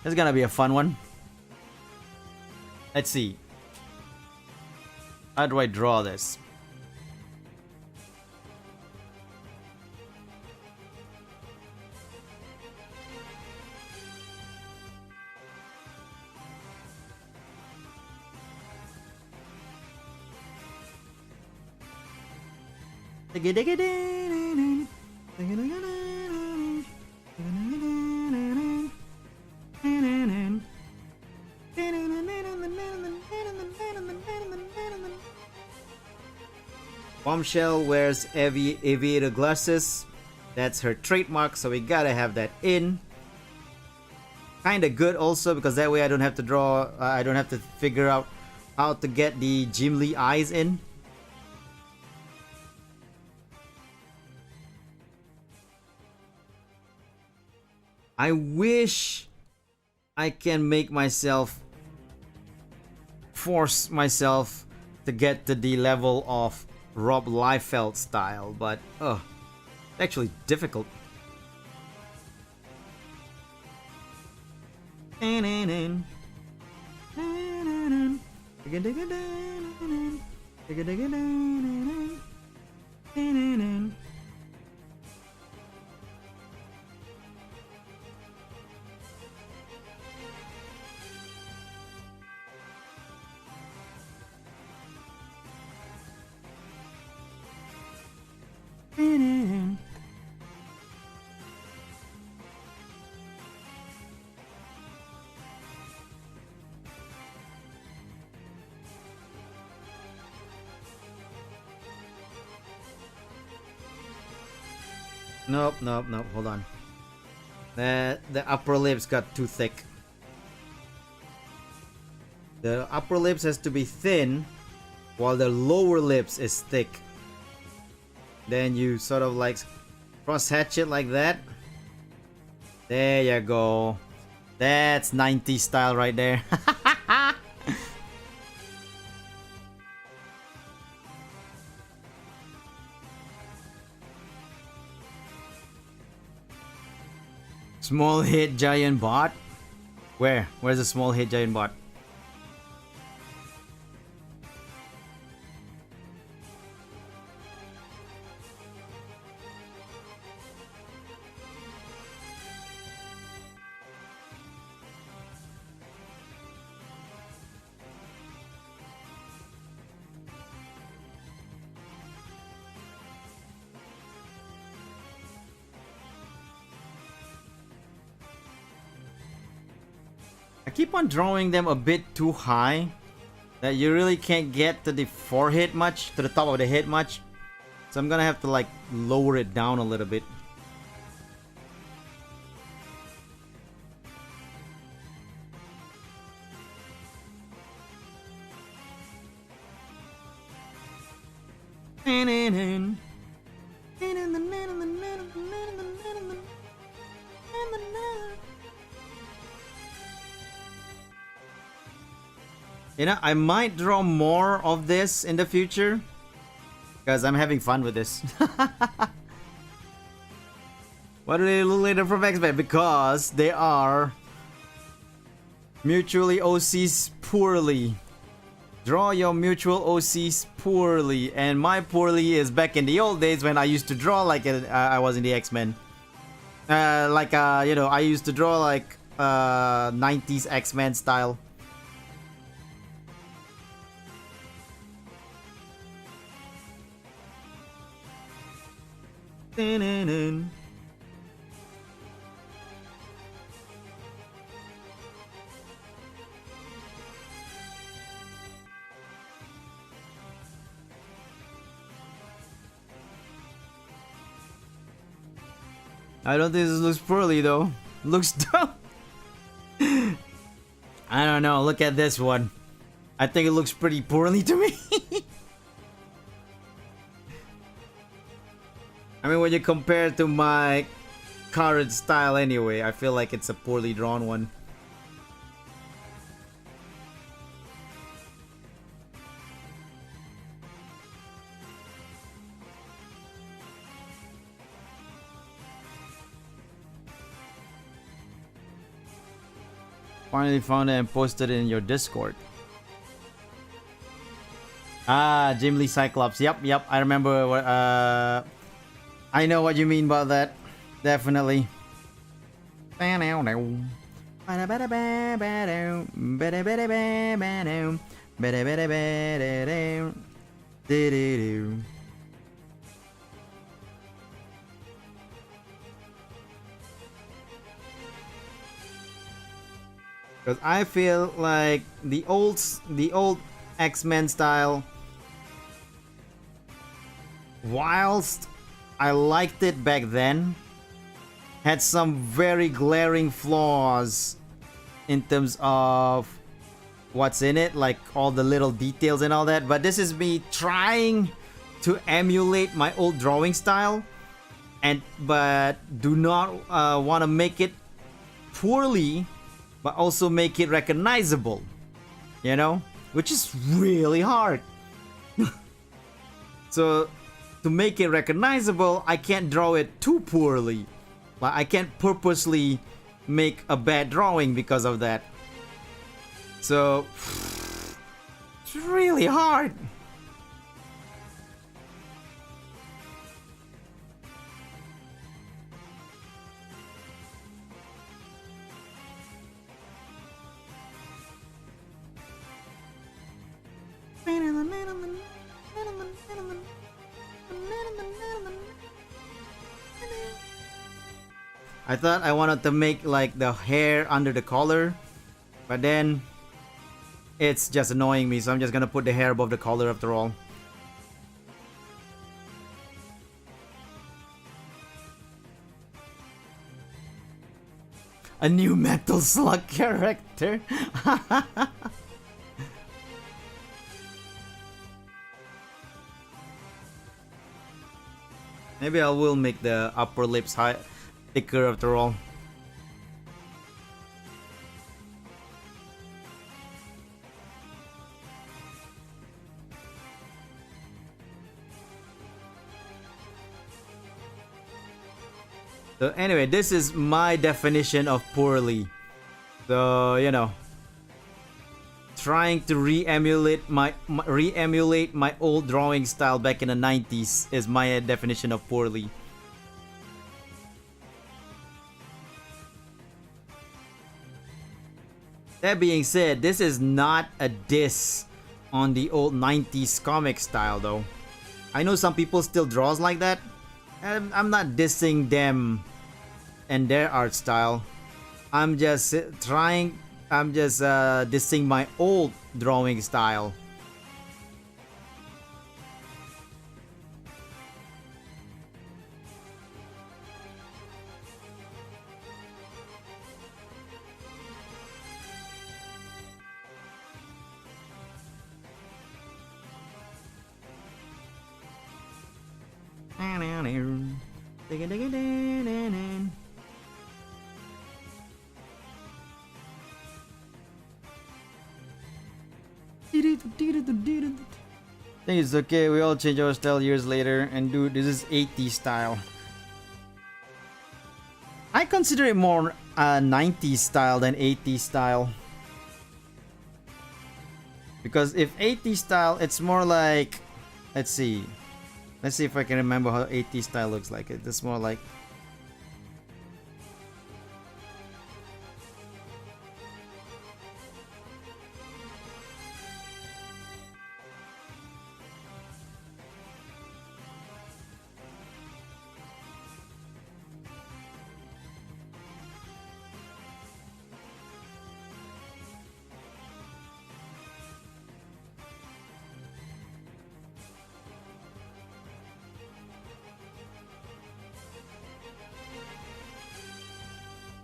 This is gonna be a fun one. Let's see. How do I draw this? Bombshell wears aviator glasses. That's her trademark, so we gotta have that in. Kinda good also, because that way I don't have to draw, I don't have to figure out how to get the Jim Lee eyes in. I wish I can make myself force myself to get to the level of Rob Liefeld style, but it's actually difficult. Nope, hold on. The upper lips got too thick. The upper lips has to be thin, while the lower lips is thick. Then you sort of like cross hatch it like that. There you go. That's 90s style right there. Small hit giant bot? Where? Where's the small hit giant bot? I keep on drawing them a bit too high, that you really can't get to the forehead much, to the top of the head much. So I'm gonna have to like lower it down a little bit. You know, I might draw more of this in the future, because I'm having fun with this. Why do they look later from X-Men? Because they are mutually OCs poorly. Draw your mutual OCs poorly. And my poorly is back in the old days when I used to draw like I was in the X-Men. You know, I used to draw like 90s X-Men style. I don't think this looks poorly though. Looks dumb. I don't know. Look at this one. I think it looks pretty poorly to me. I mean, when you compare it to my current style anyway, I feel like it's a poorly drawn one. Finally found it and posted it in your Discord. Ah, Jim Lee Cyclops. Yep. I remember what, I know what you mean about that. Definitely. Because I feel like the old X-Men style, whilst I liked it back then, had some very glaring flaws in terms of what's in it, like all the little details and all that. But this is me trying to emulate my old drawing style, but do not want to make it poorly, but also make it recognizable, you know, which is really hard. So to make it recognizable, I can't draw it too poorly. Like, I can't purposely make a bad drawing because of that. So it's really hard. I thought I wanted to make like the hair under the collar, but then it's just annoying me, so I'm just gonna put the hair above the collar after all. A new Metal Slug character. Maybe I will make the upper lips thicker after all. So anyway, this is my definition of poorly. So, you know, trying to re-emulate my old drawing style back in the 90s is my definition of poorly. That being said, this is not a diss on the old 90s comic style though. I know some people still draws like that. I'm not dissing them and their art style. I'm just dissing my old drawing style. I think it's okay, we all change our style years later, and dude, this is 80s style. I consider it more 90s style than 80s style. Because if 80s style, it's more like, let's see if I can remember how 80s style looks like. It's more like,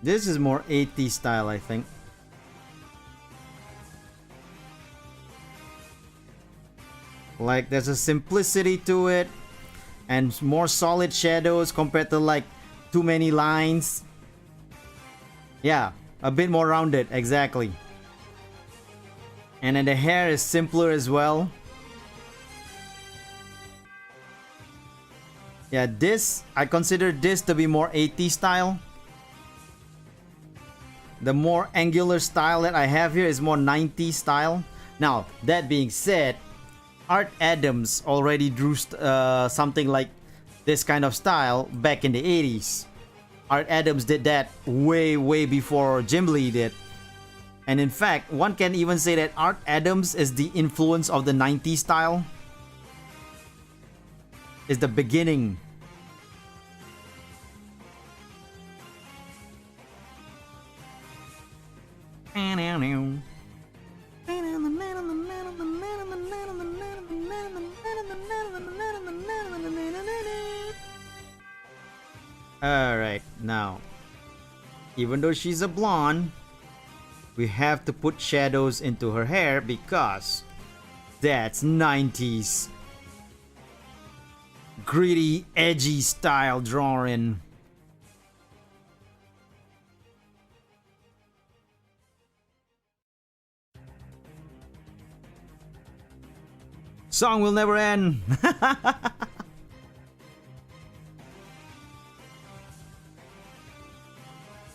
this is more 80s style, I think. Like, there's a simplicity to it and more solid shadows compared to like too many lines. Yeah, a bit more rounded, exactly. And then the hair is simpler as well. Yeah, I consider this to be more 80s style. the more angular style that I have here is more 90s style. Now, that being said, Art Adams already drew something like this kind of style back in the 80s. Art Adams did that way before Jim Lee did. And in fact, one can even say that Art Adams is the influence of the 90s style. Is the beginning. Alright, now, even though she's a blonde, we have to put shadows into her hair because that's 90s. Gritty, edgy style drawing. Song will never end.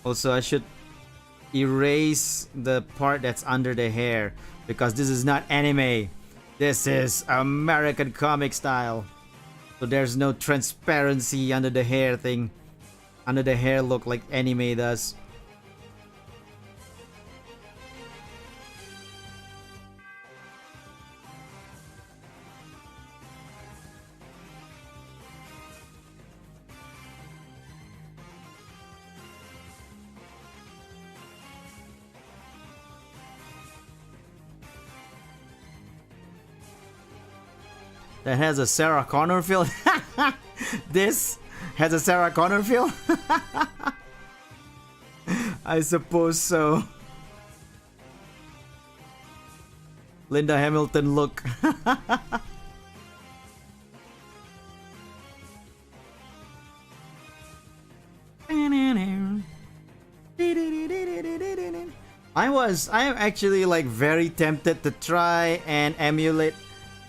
Also, I should erase the part that's under the hair because this is not anime. This is American comic style. So there's no transparency under the hair thing. Under the hair look like anime does. That has a Sarah Connor feel. This has a Sarah Connor feel. I suppose so. Linda Hamilton look. I am actually like very tempted to try and emulate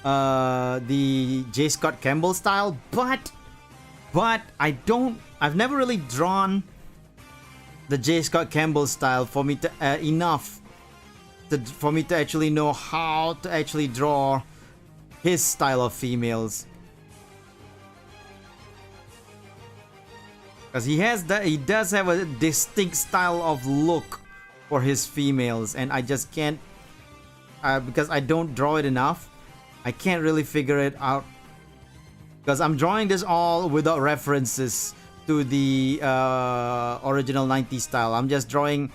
the J. Scott Campbell style, but I've never really drawn the J. Scott Campbell style for me to for me to actually know how to actually draw his style of females. Because he does have a distinct style of look for his females, and I just can't because I don't draw it enough. I can't really figure it out because I'm drawing this all without references to the original 90s style. I'm just trying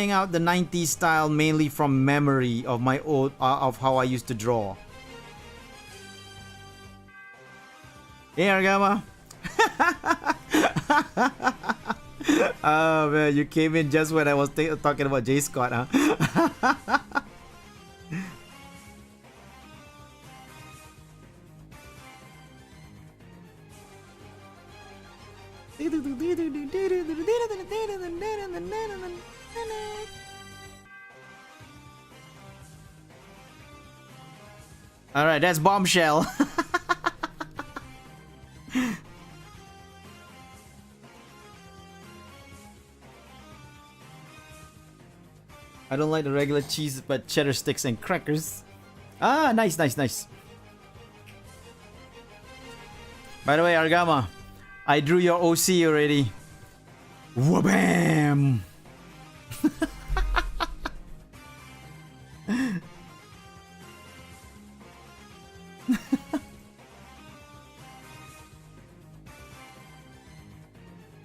out the 90s style mainly from memory of my old of how I used to draw. Hey Argama. Oh man, you came in just when I was talking about J. Scott, huh? Alright, that's Bombshell. I don't like the regular cheese, but cheddar sticks and crackers. Ah, nice. By the way, Argama, I drew your OC already. Wabam!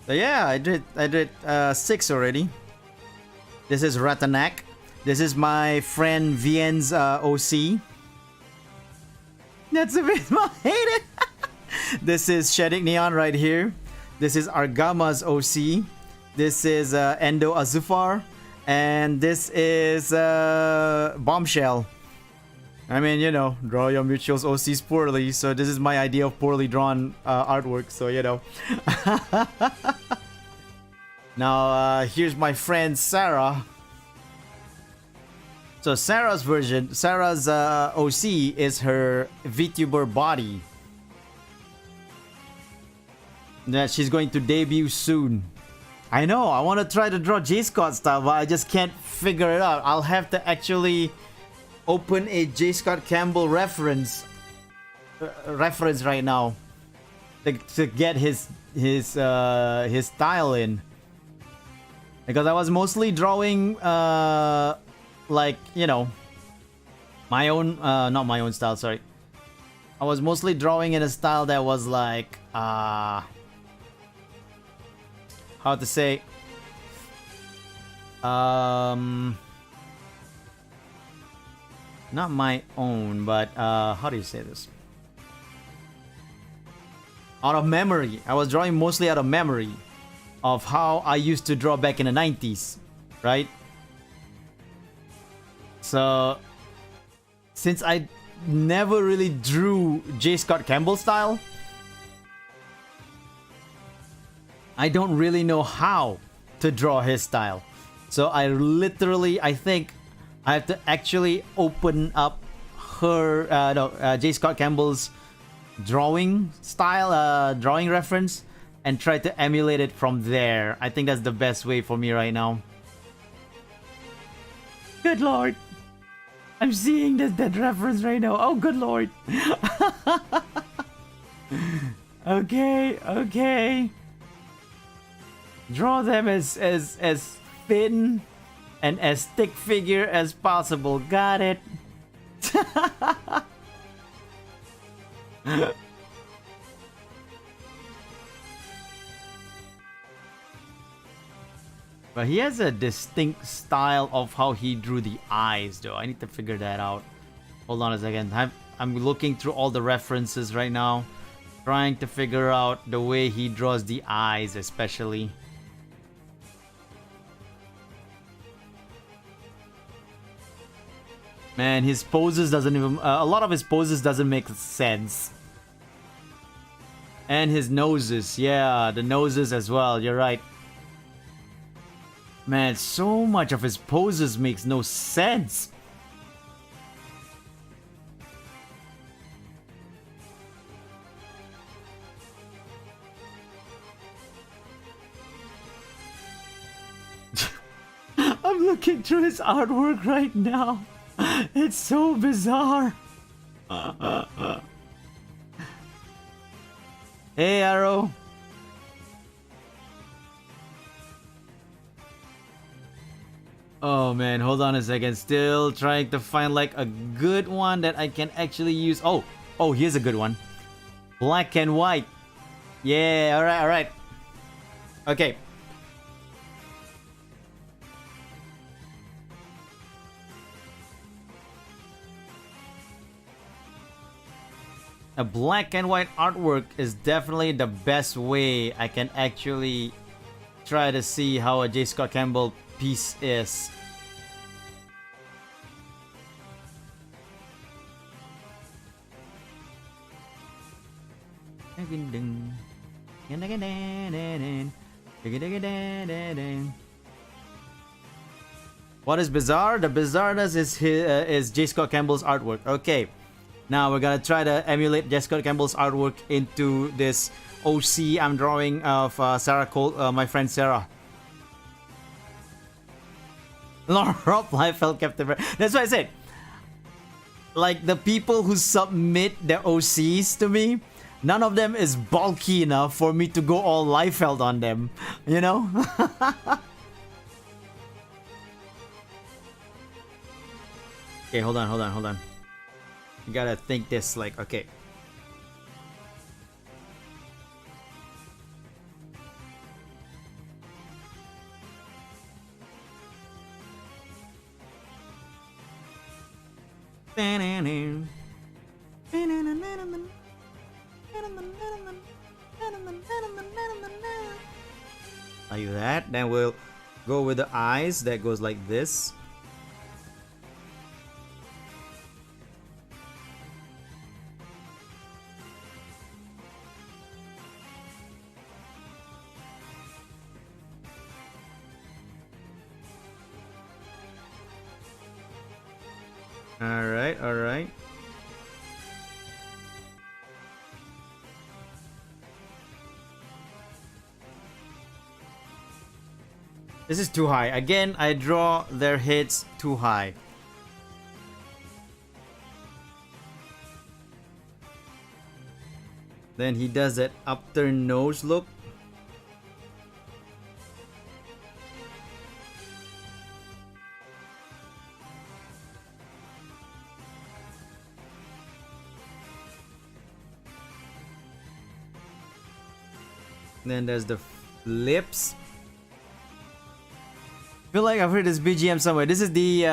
So yeah, I did 6 already. This is Ratanak. This is my friend Vien's OC. That's a bit more hated. This is Shedding Neon right here. This is Argama's OC. This is Endo Azufar. And this is Bombshell. I mean, you know, draw your mutuals OCs poorly. So this is my idea of poorly drawn artwork. So, you know. Now, here's my friend Sarah. So Sarah's version, Sarah's OC is her VTuber body. That she's going to debut soon. I know, I want to try to draw J. Scott style, but I just can't figure it out. I'll have to actually open a J. Scott Campbell reference right now to get his style in, because I was mostly drawing like, you know, my own not my own style, sorry. I was mostly drawing in a style that was like how to say, not my own, but how do you say this? Out of memory. I was drawing mostly out of memory of how I used to draw back in the 90s, right? So, since I never really drew J. Scott Campbell style, I don't really know how to draw his style. So I think I have to actually open up J. Scott Campbell's drawing style, drawing reference, and try to emulate it from there. I think that's the best way for me right now. Good lord, I'm seeing that reference right now. Oh, good lord. Okay. Draw them as thin and as thick figure as possible. Got it. But he has a distinct style of how he drew the eyes, though. I need to figure that out. Hold on a second. I'm looking through all the references right now, trying to figure out the way he draws the eyes, especially. Man, his poses doesn't even... a lot of his poses doesn't make sense. And his noses. Yeah, the noses as well. You're right. Man, so much of his poses makes no sense. I'm looking through his artwork right now. It's so bizarre. Hey, Arrow. Oh man, hold on a second. Still trying to find like a good one that I can actually use. Oh, here's a good one. Black and white. Yeah, alright. Okay. A black and white artwork is definitely the best way I can actually try to see how a J. Scott Campbell piece is. What is bizarre? The bizarreness is J. Scott Campbell's artwork. Okay. Now we're gonna try to emulate J. Scott Campbell's artwork into this OC I'm drawing of Sarah Cole, my friend Sarah. Rob Liefeld kept it. That's what I said. Like the people who submit their OCs to me, none of them is bulky enough for me to go all Liefeld on them. You know? Okay, hold on. You gotta think this like, okay. Like that. Then we'll go with the eyes. That goes like this. Alright. This is too high. Again, I draw their heads too high. Then he does that upturned nose look. Then there's the lips. Feel like I've heard this BGM somewhere. This is the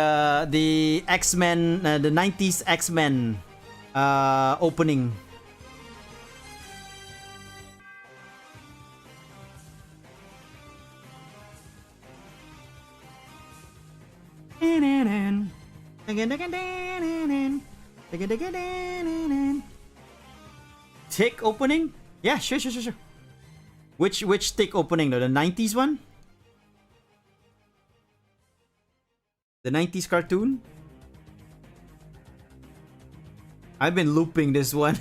X-Men, the 90s X-Men opening. Tick opening? Yeah, sure. Which tick opening though? The 90s one? The 90s cartoon? I've been looping this one.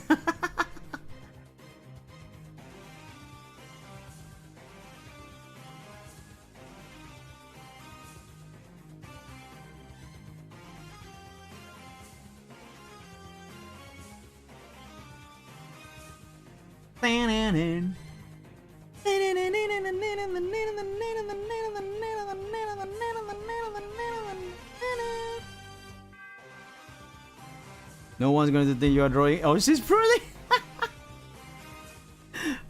No one's going to think you're drawing. Oh, she's pretty.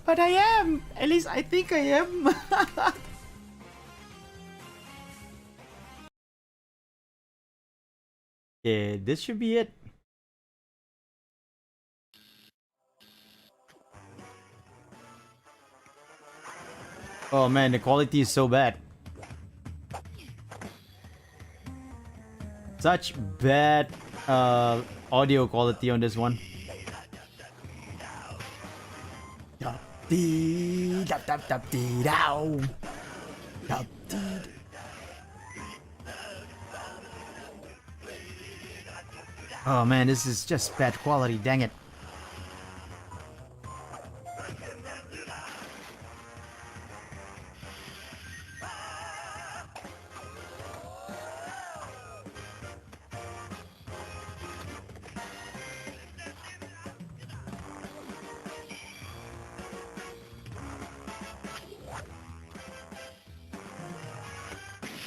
But I am. At least I think I am. Yeah, this should be it. Oh man, the quality is so bad. Such bad audio quality on this one. Oh man, this is just bad quality, dang it.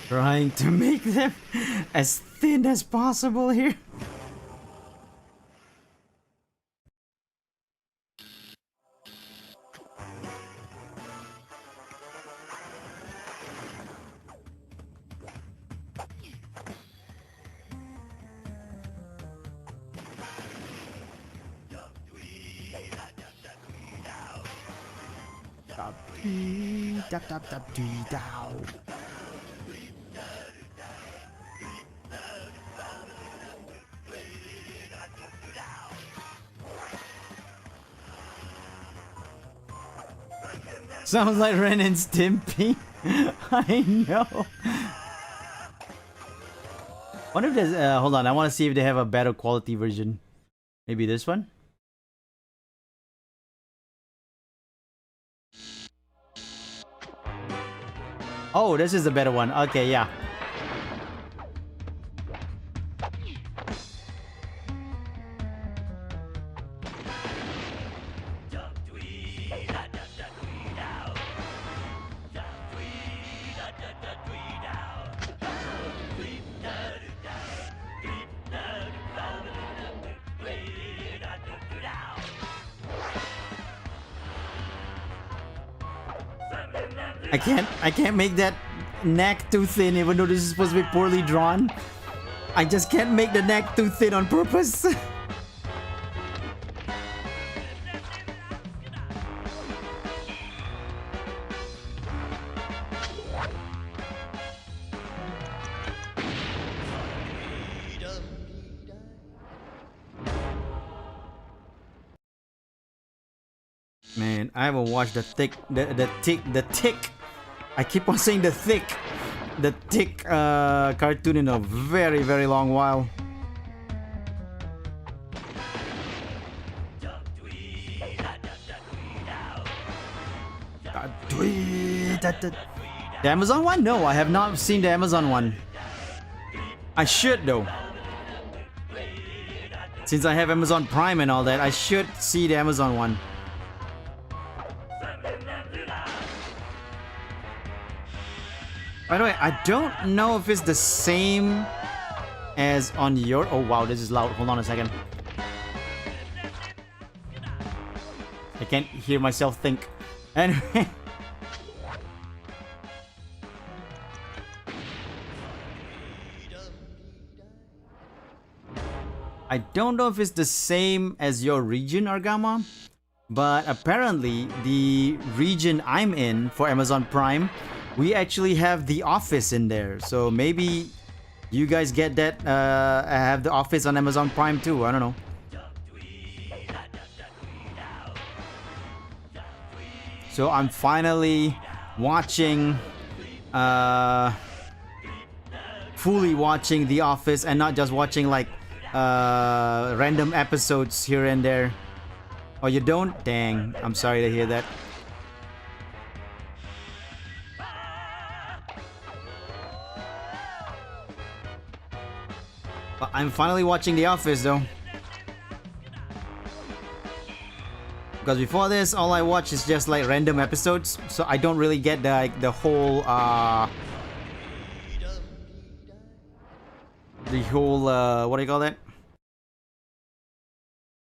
Trying to make them as thin as possible here. Sounds like Ren and Stimpy. I know. Wonder if there's hold on, I want to see if they have a better quality version. Maybe this one? Oh, this is the better one. Okay, yeah. I can't make that neck too thin even though this is supposed to be poorly drawn. I just can't make the neck too thin on purpose. Man, I haven't watched the tick. I keep on saying the tick cartoon in a very, very long while. The Amazon one? No, I have not seen the Amazon one. I should though. Since I have Amazon Prime and all that, I should see the Amazon one. By the way, I don't know if it's the same as on your... Oh wow, this is loud. Hold on a second. I can't hear myself think. Anyway. I don't know if it's the same as your region, Argama, but apparently the region I'm in for Amazon Prime, we actually have The Office in there. So maybe you guys get that, have The Office on Amazon Prime too. I don't know. So I'm finally watching, fully watching The Office and not just watching like random episodes here and there. Oh, you don't? Dang, I'm sorry to hear that. But I'm finally watching The Office though. Because before this, all I watch is just like random episodes, so I don't really get the whole what do you call that?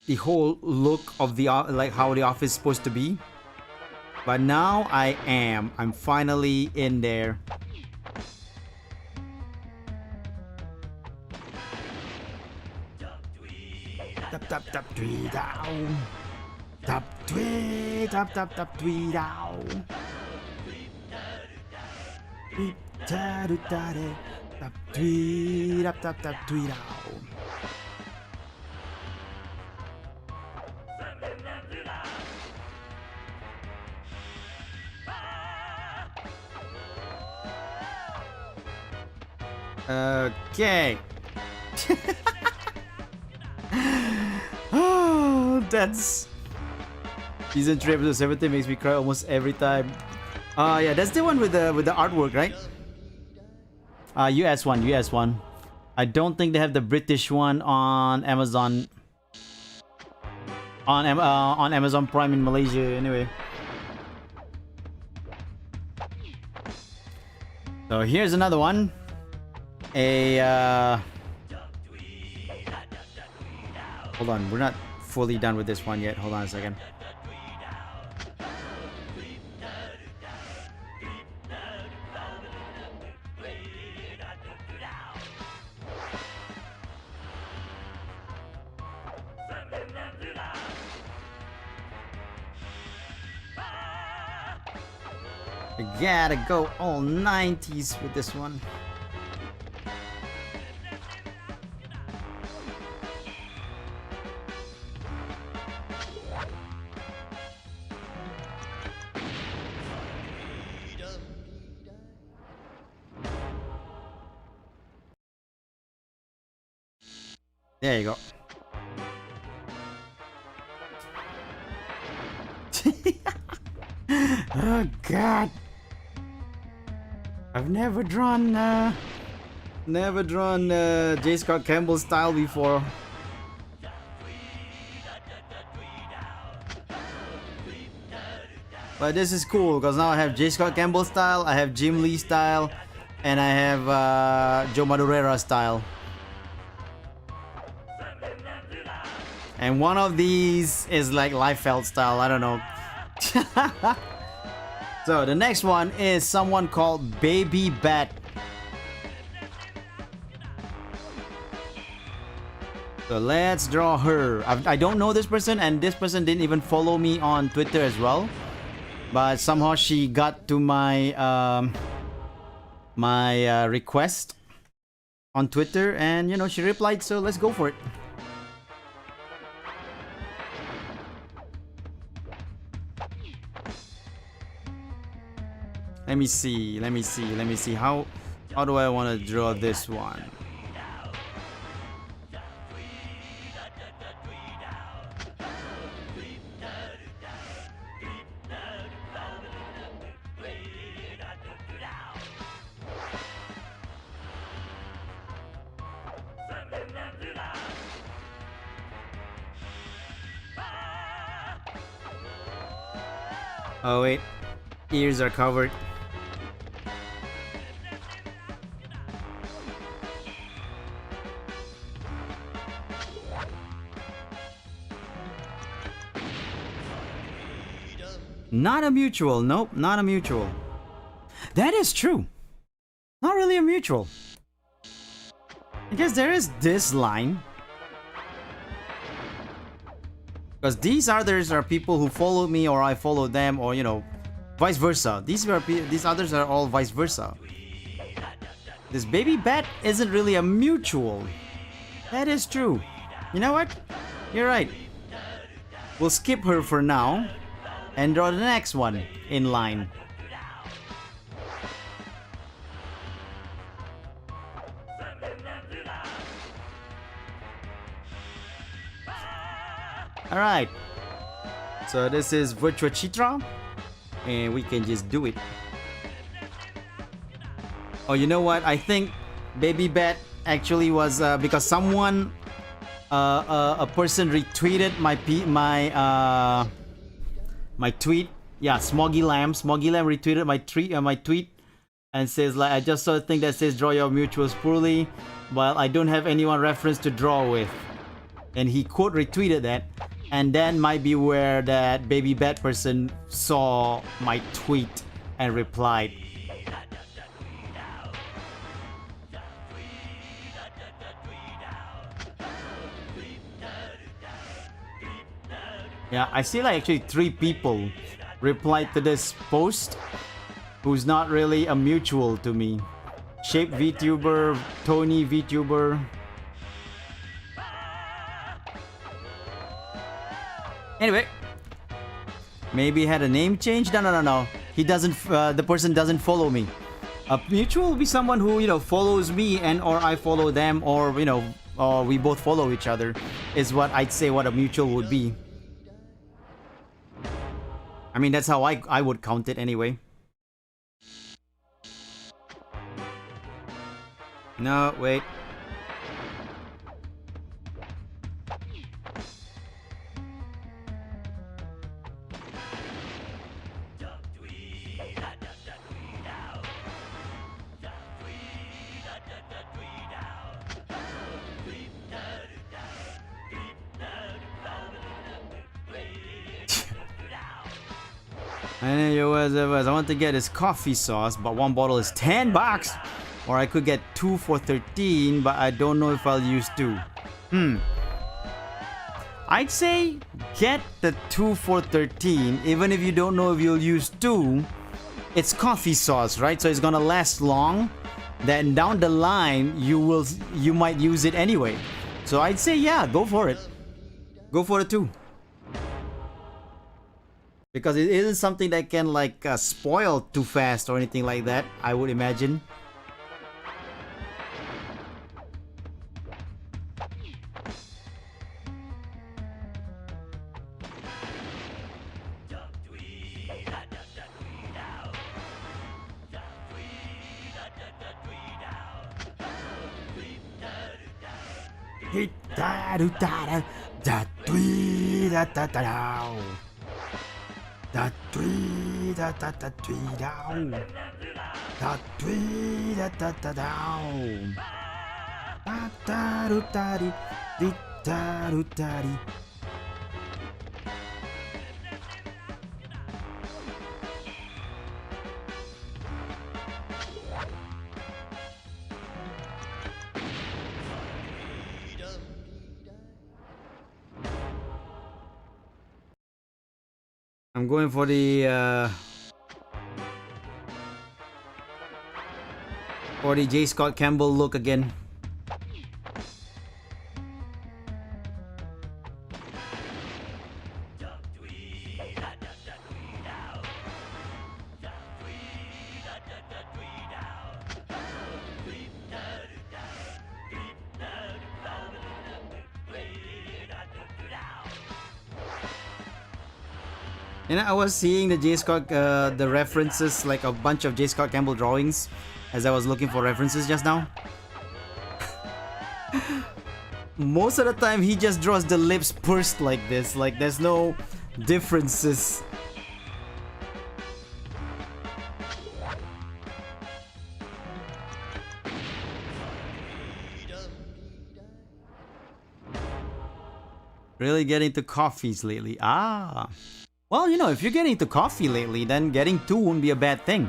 The whole look of the like how The Office is supposed to be. But now I'm finally in there. Tap tap tap three down. Tap twee tap tap tap three down. Tap three tap tap tap three down. Okay. Oh, that's season 3 episode 17 makes me cry almost every time. Yeah, that's the one with the artwork, right? US one. I don't think they have the British one on Amazon. On Amazon Prime in Malaysia, anyway. So here's another one. Hold on, we're not fully done with this one yet. Hold on a second. I gotta go all 90s with this one. There you go. Oh God. I've never drawn J. Scott Campbell style before. But this is cool because now I have J. Scott Campbell style, I have Jim Lee style, and I have Joe Madureira style. And one of these is like Liefeld style, I don't know. So the next one is someone called Baby Bat. So let's draw her. I don't know this person, and this person didn't even follow me on Twitter as well. But somehow she got to my request on Twitter, and you know, she replied, so let's go for it. Let me see. How do I want to draw this one? Oh wait, ears are covered. Not a mutual. Nope, not a mutual. That is true. Not really a mutual. I guess there is this line. Because these others are people who follow me or I follow them, or you know, vice versa. These others are all vice versa. This baby bat isn't really a mutual. That is true. You know what? You're right. We'll skip her for now and draw the next one in line. Alright. So this is Virtua Chitra. And we can just do it. Oh, you know what? I think Baby Bat actually was because someone, a person retweeted my tweet. Yeah, Smoggy Lamb retweeted my tweet and says like, I just saw a thing that says draw your mutuals poorly, but I don't have anyone reference to draw with. And he quote retweeted that, and then might be where that Baby Bat person saw my tweet and replied. Yeah, I see like actually 3 people replied to this post who's not really a mutual to me. Shape VTuber, Tony VTuber. Anyway, maybe he had a name change. No. He doesn't. The person doesn't follow me. A mutual will be someone who, you know, follows me and or I follow them, or you know, or we both follow each other. Is what I'd say what a mutual would be. I mean, that's how I would count it anyway. No, wait. And it was, I want to get his coffee sauce, but one bottle is $10. Or I could get 2 for 13, but I don't know if I'll use 2. I'd say get the 2 for 13, even if you don't know if you'll use 2. It's coffee sauce, right? So it's gonna last long. Then down the line, you might use it anyway. So I'd say yeah, go for it. Go for the 2. Because it isn't something that can like spoil too fast or anything like that, I would imagine. Da dwee da da da dwee down. Da dwee da da da down. Da da do da dee dee da do da dee. I'm going for the J. Scott Campbell look again. And I was seeing the J. Scott, the references, like a bunch of J. Scott Campbell drawings as I was looking for references just now. Most of the time he just draws the lips pursed like this, like there's no differences. Really getting into coffees lately. Ah. Well, you know, if you're getting into coffee lately, then getting two wouldn't be a bad thing.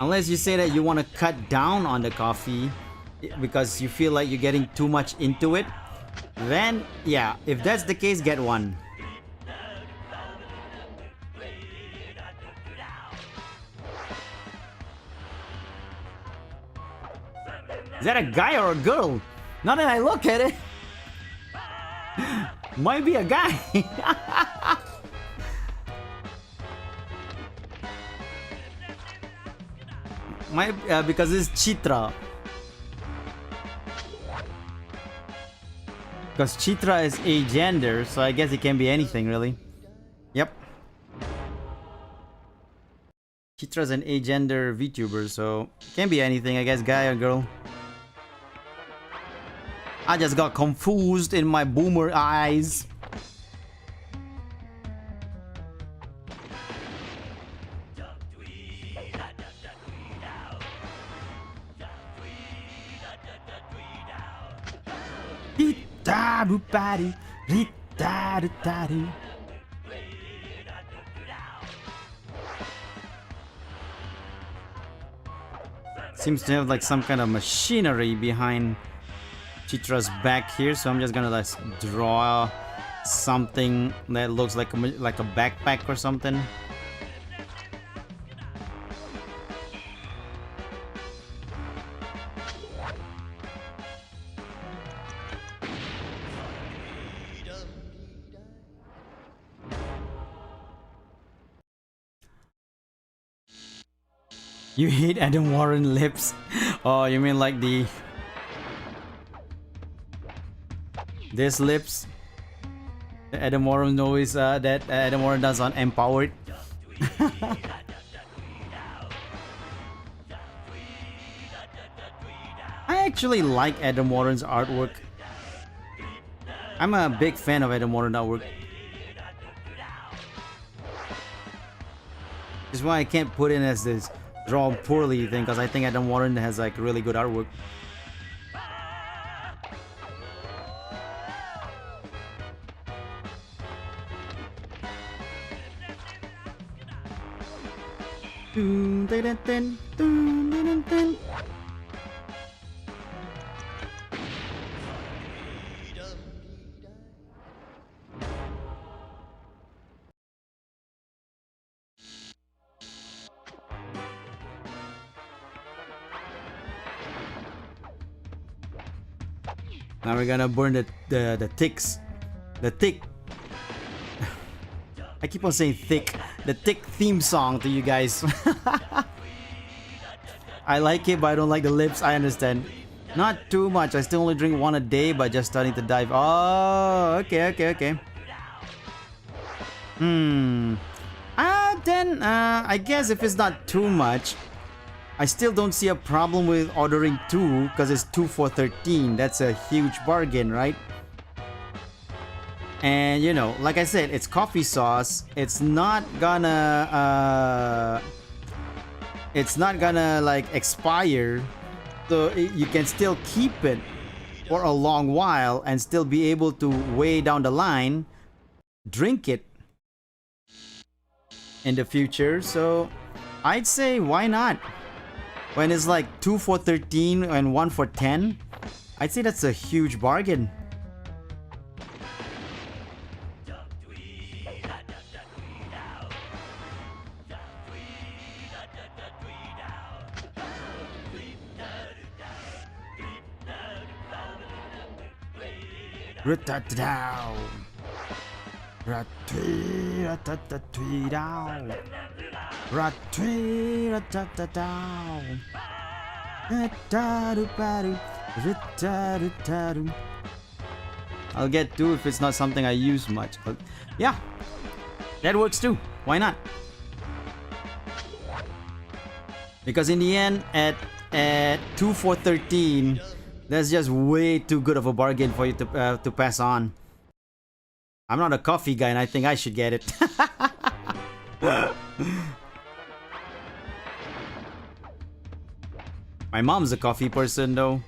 Unless you say that you want to cut down on the coffee because you feel like you're getting too much into it, then yeah, if that's the case, get one. Is that a guy or a girl? Now that I look at it, might be a guy. Because it's Chitra. Because Chitra is a gender, so I guess it can be anything, really. Yep. Chitra's an agender VTuber, so it can be anything, I guess, guy or girl. I just got confused in my boomer eyes. Seems to have like some kind of machinery behind Chitra's back here, so I'm just gonna like draw something that looks like a backpack or something. You hate Adam Warren lips? Oh, you mean like this lips? Adam Warren knows that Adam Warren does on Empowered. I actually like Adam Warren's artwork. I'm a big fan of Adam Warren artwork. This is why I can't put in as this draw poorly thing, because I think Adam Warren has like really good artwork. Now we're gonna burn the ticks. The tick. I keep on saying thick. The tick theme song to you guys. I like it, but I don't like the lips. I understand. Not too much. I still only drink one a day, but just starting to dive. Oh, okay. Then I guess if it's not too much, I still don't see a problem with ordering two, because it's 2 for 13. That's a huge bargain, right? And you know, like I said, it's coffee sauce. It's not gonna like expire, so you can still keep it for a long while and still be able to way down the line drink it in the future. So I'd say, why not? When it's like 2 for 13 and 1 for 10, I'd say that's a huge bargain. I'll get two if it's not something I use much. But yeah, that works too. Why not? Because in the end, at 2 for 13, that's just way too good of a bargain for you to pass on. I'm not a coffee guy, and I think I should get it. My mom's a coffee person though,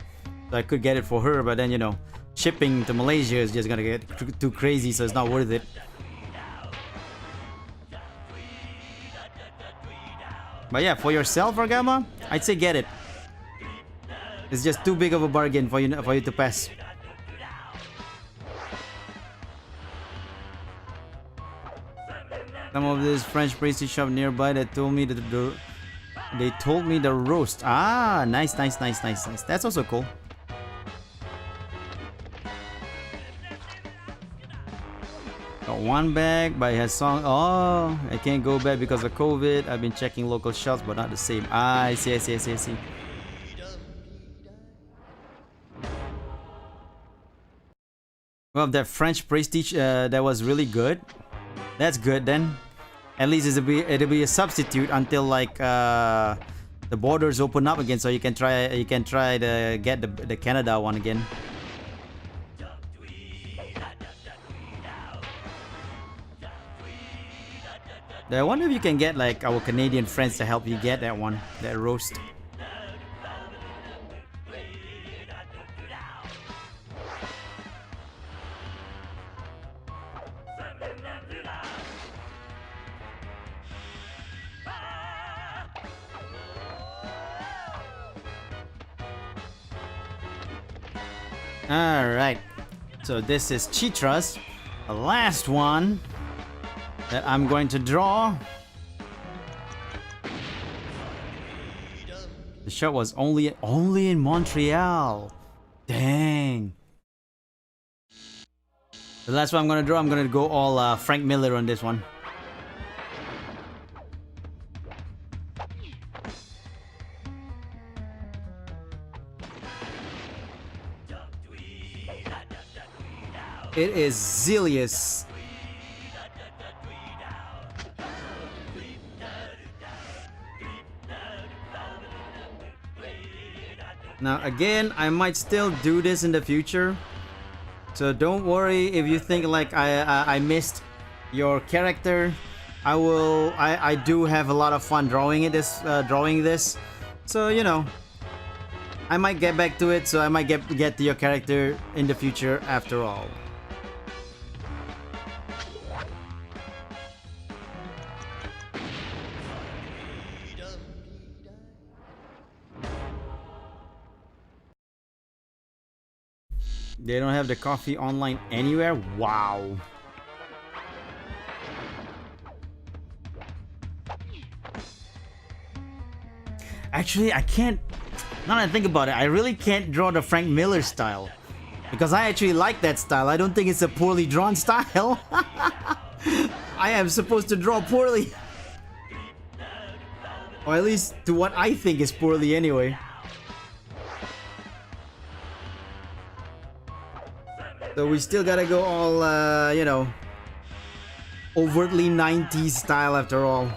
so I could get it for her, but then, you know, shipping to Malaysia is just gonna get too crazy, so it's not worth it. But yeah, for yourself, Argama, I'd say get it. It's just too big of a bargain for you to pass. Some of this French pastry shop nearby that told me that they told me the roast. Ah, nice. That's also cool. Got one bag, but it has song. Oh, I can't go back because of COVID. I've been checking local shops, but not the same. Ah, I see. Well, that French prestige, that was really good. That's good then. At least it'll be a substitute until like the borders open up again, so you can try to get the Canada one again. I wonder if you can get like our Canadian friends to help you get that one, that roast. Alright, so this is Chitra's, the last one that I'm going to draw. The shot was only in Montreal. Dang. The last one I'm gonna draw, I'm gonna go all Frank Miller on this one. It is Zelius. Now again, I might still do this in the future, so don't worry if you think like I missed your character. I do have a lot of fun drawing this, so you know, I might get back to it, so I might get to your character in the future after all. They don't have the coffee online anywhere? Wow. Actually, I can't. Now that I think about it, I really can't draw the Frank Miller style. Because I actually like that style. I don't think it's a poorly drawn style. I am supposed to draw poorly. Or at least to what I think is poorly anyway. So we still gotta go all, you know, overtly 90s style after all.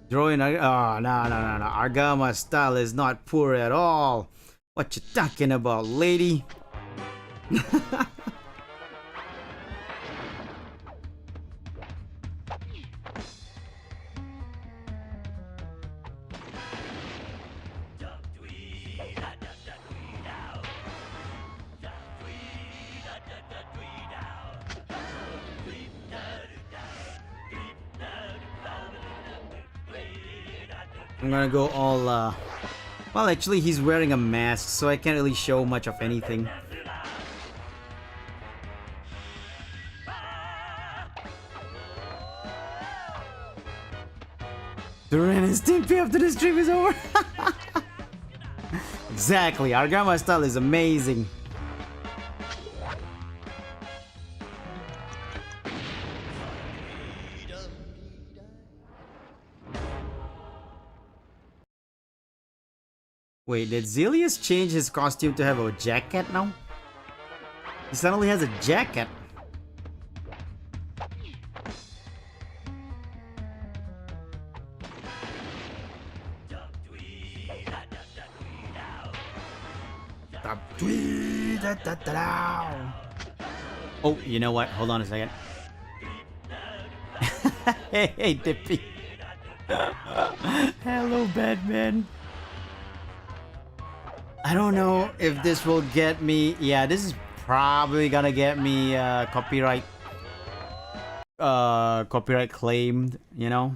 Drawing, no. Argama style is not poor at all. What you talking about, lady? I'm gonna go all, well, actually, he's wearing a mask, so I can't really show much of anything. Ren and Stimpy after the stream is over. Exactly, Argama style is amazing. Wait, did Zelius change his costume to have a jacket now? He suddenly has a jacket. Oh, you know what? Hold on a second. Hey, Dippy. Hello, Batman. I don't know if this will get me. Yeah, this is probably gonna get me copyright claimed, you know.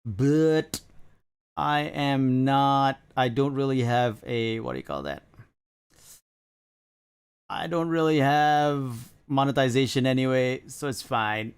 But I am not. I don't really have a, what do you call that? I don't really have monetization anyway, so it's fine.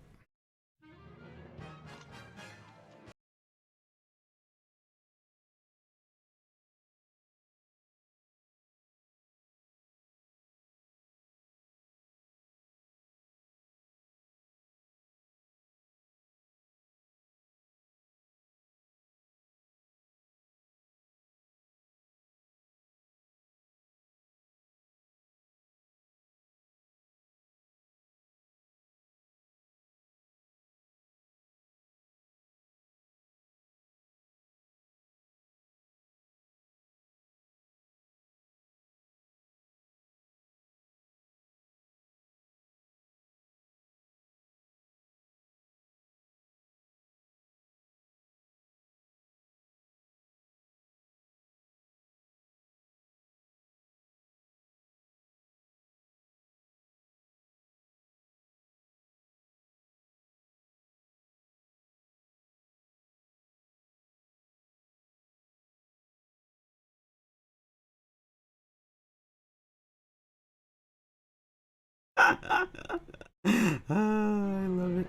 I love it.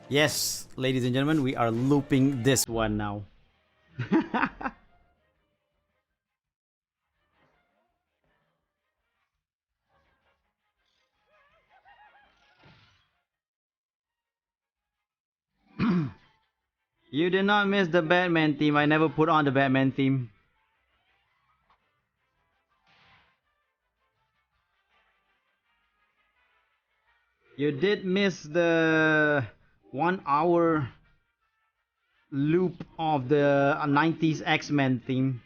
Yes, ladies and gentlemen, we are looping this one now. You did not miss the Batman theme. I never put on the Batman theme. You did miss the 1 hour loop of the 90s X-Men theme.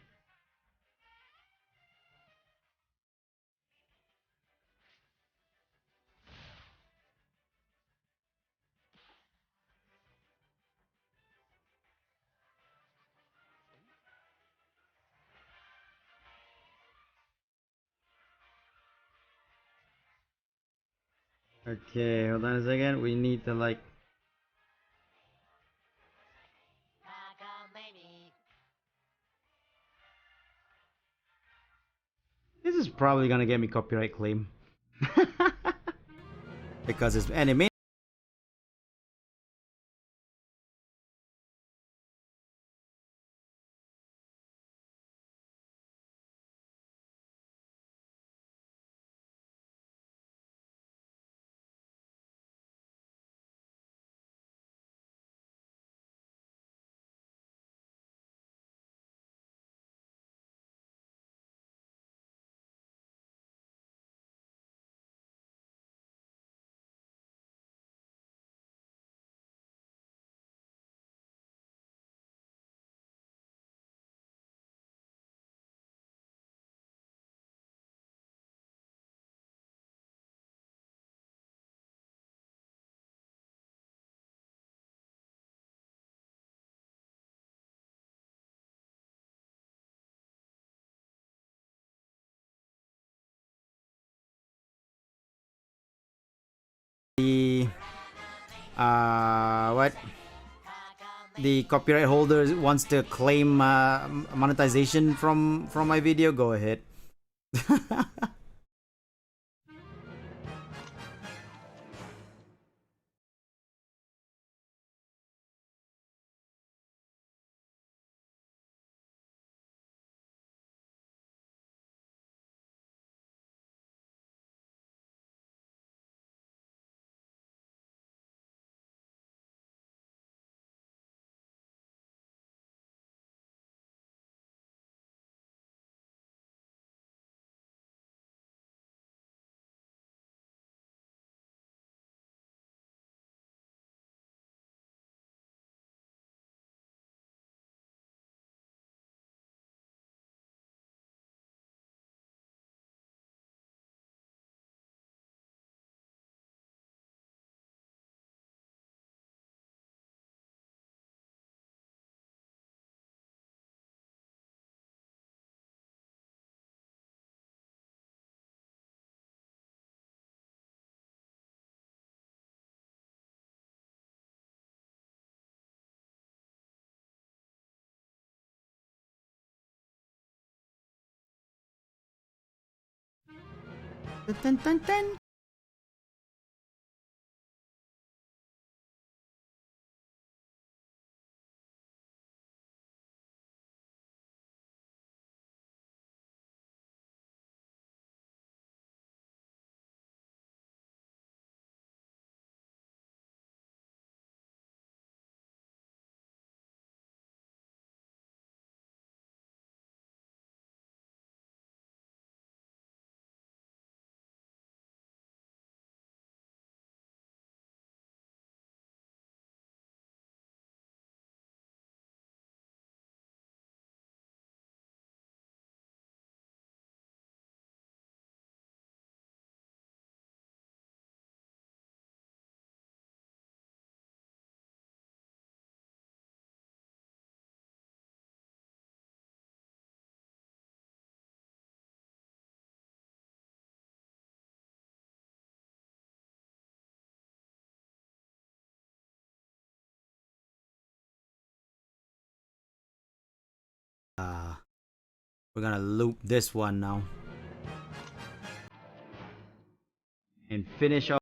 Okay, hold on a second. We need to like. This is probably gonna get me copyright claim. Because it's anime. The what? The copyright holder wants to claim monetization from my video. Go ahead. Dun, dun, dun, dun. We're gonna loop this one now and finish off.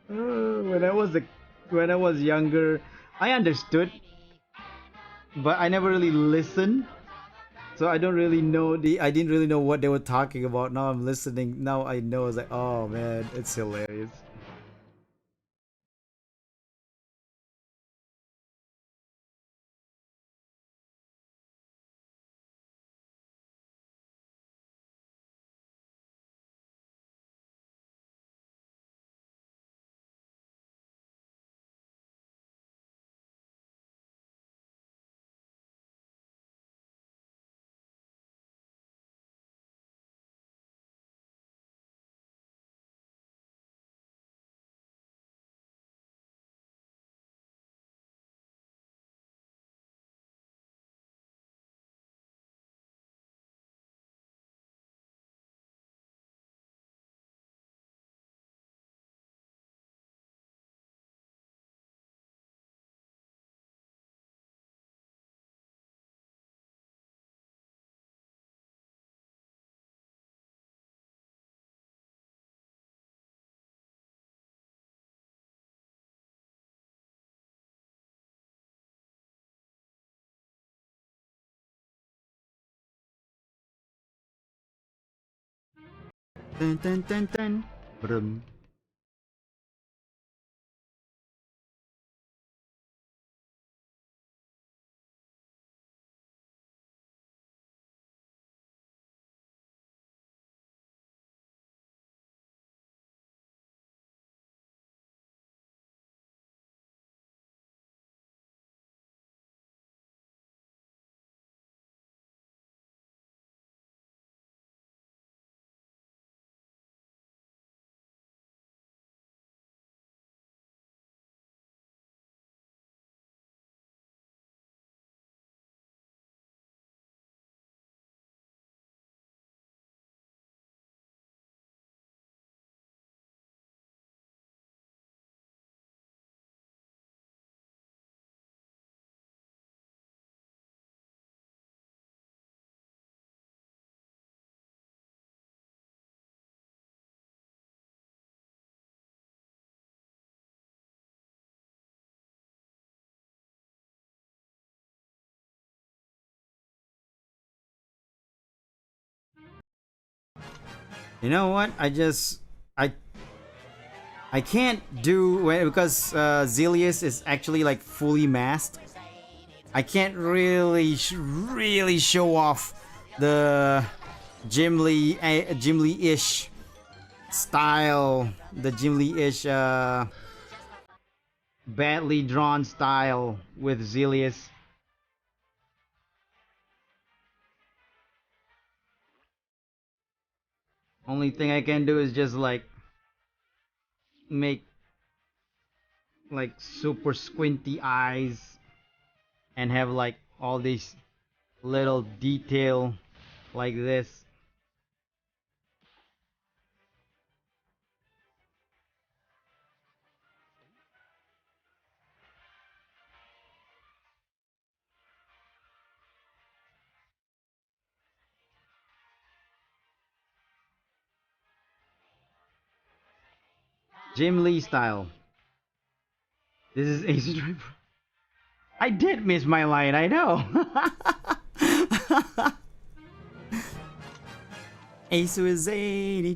When I was when I was younger, I understood, but I never really listened. So I don't really know I didn't really know what they were talking about. Now I'm listening. Now I know. It's like, oh man, it's hilarious. Dun, dun, dun, dun. Brum. You know what? I I can't do because Zelius is actually like fully masked. I can't really show off the Jim Lee-ish style, the Jim Lee-ish badly drawn style with Zelius. Only thing I can do is just like make like super squinty eyes and have like all these little detail like this. Jim Lee style. This is Ace Driver. I did miss my line, I know. Ace was 80.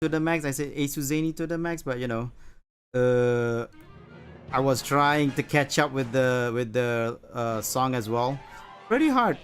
To the max. I said Ace Husseini to the max, but you know, uh, I was trying to catch up with the song as well. Pretty hard.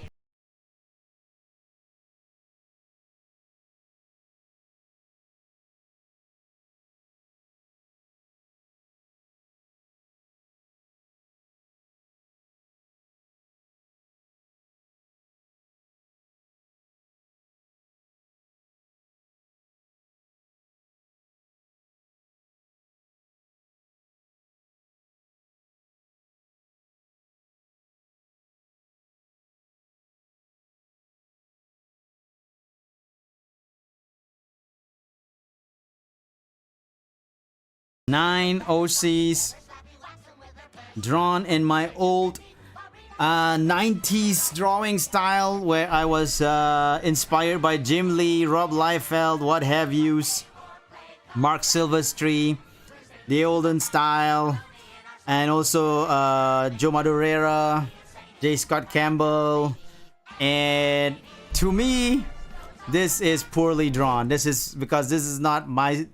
Nine OCs drawn in my old 90s drawing style where I was inspired by Jim Lee, Rob Liefeld, what have yous, Mark Silvestri, the olden style, and also Joe Madureira, J. Scott Campbell, and to me, this is poorly drawn. This is because this is not my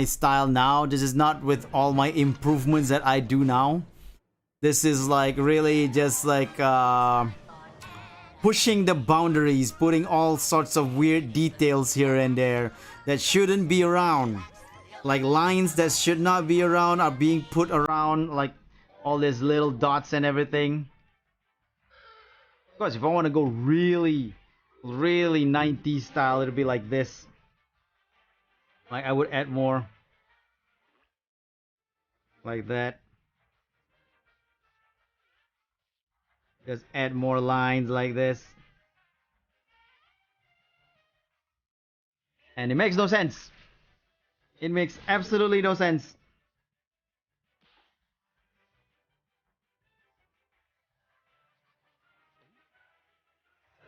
style now. This is not with all my improvements that I do now. This is like really just like pushing the boundaries, putting all sorts of weird details here and there that shouldn't be around. Like lines that should not be around are being put around, like all these little dots and everything. Of course, if I want to go really 90s style, it'll be like this. Like I would add more like that. Just add more lines like this. And it makes no sense. It makes absolutely no sense.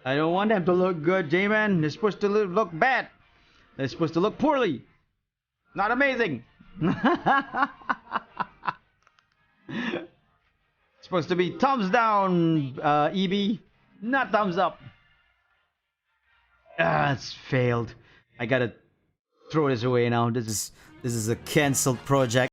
I don't want them to look good, J-Man. They're supposed to look bad. They're supposed to look poorly. Not amazing. Supposed to be thumbs down, EB. Not thumbs up. Ah, it's failed. I gotta throw this away now. This is a cancelled project.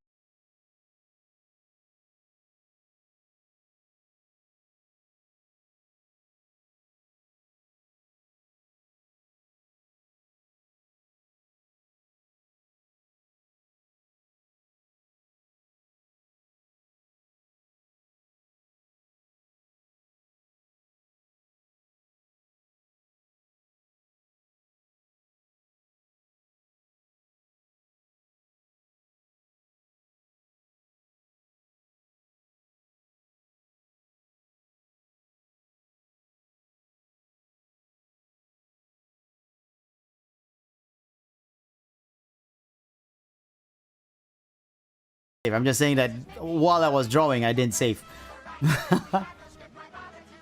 I'm just saying that while I was drawing, I didn't save.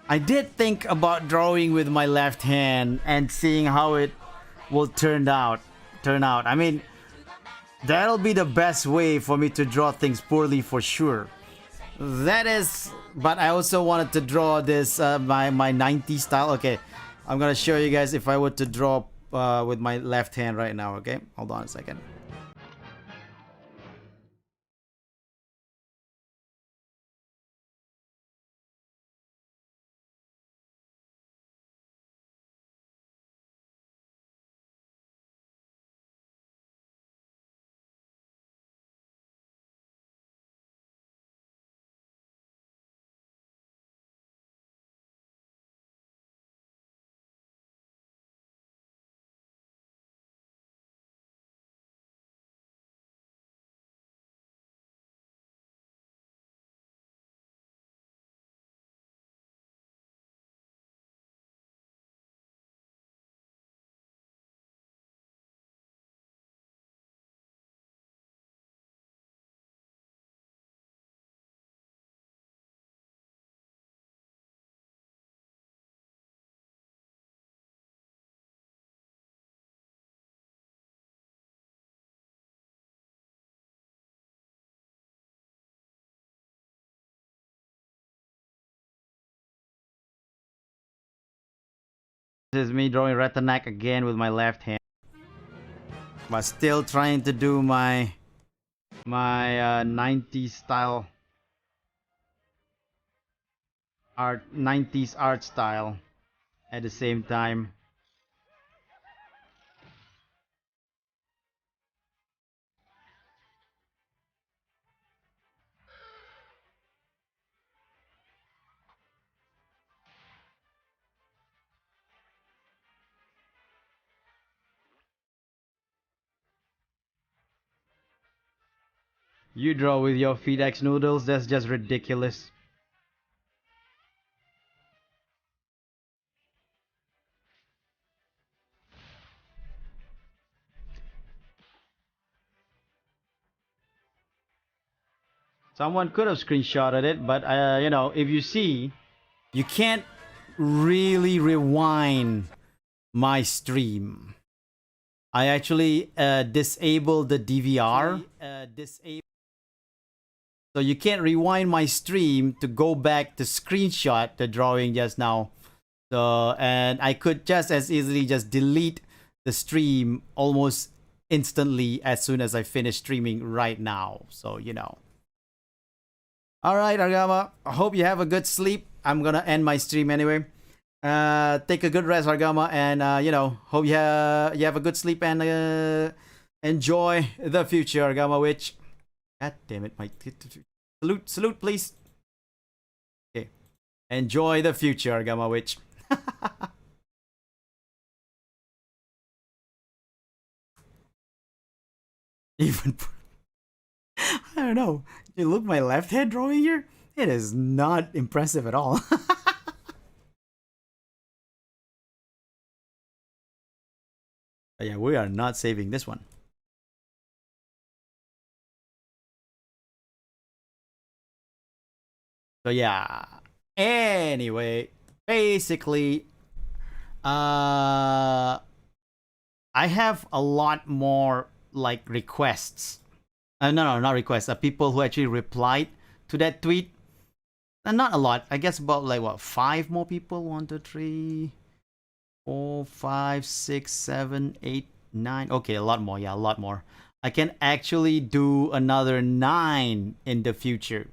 I did think about drawing with my left hand and seeing how it will turn out. I mean, that'll be the best way for me to draw things poorly for sure. That is, but I also wanted to draw this my 90s style. Okay, I'm gonna show you guys if I were to draw with my left hand right now. Okay, hold on a second. This is me drawing Retanak again with my left hand, but still trying to do my 90s style art, 90s art style at the same time. You draw with your feet X noodles, that's just ridiculous. Someone could have screenshotted it, but you know, if you see, you can't really rewind my stream. I actually disabled the DVR. So you can't rewind my stream to go back to screenshot the drawing just now. So, and I could just as easily just delete the stream almost instantly as soon as I finish streaming right now. So, you know. Alright, Argama. I hope you have a good sleep. I'm gonna end my stream anyway. Take a good rest, Argama, and you know, hope you have a good sleep and enjoy the future, Argama Witch. God damn it, my salute, please. Okay, enjoy the future, Argama Witch. Even I don't know. You look my left hand drawing here. It is not impressive at all. Yeah, we are not saving this one. So yeah. Anyway, basically, I have a lot more like requests. No, not requests. People who actually replied to that tweet. And not a lot. I guess about like what, 5 more people. 1, 2, 3, 4, 5, 6, 7, 8, 9. Okay, a lot more. Yeah, a lot more. I can actually do another 9 in the future.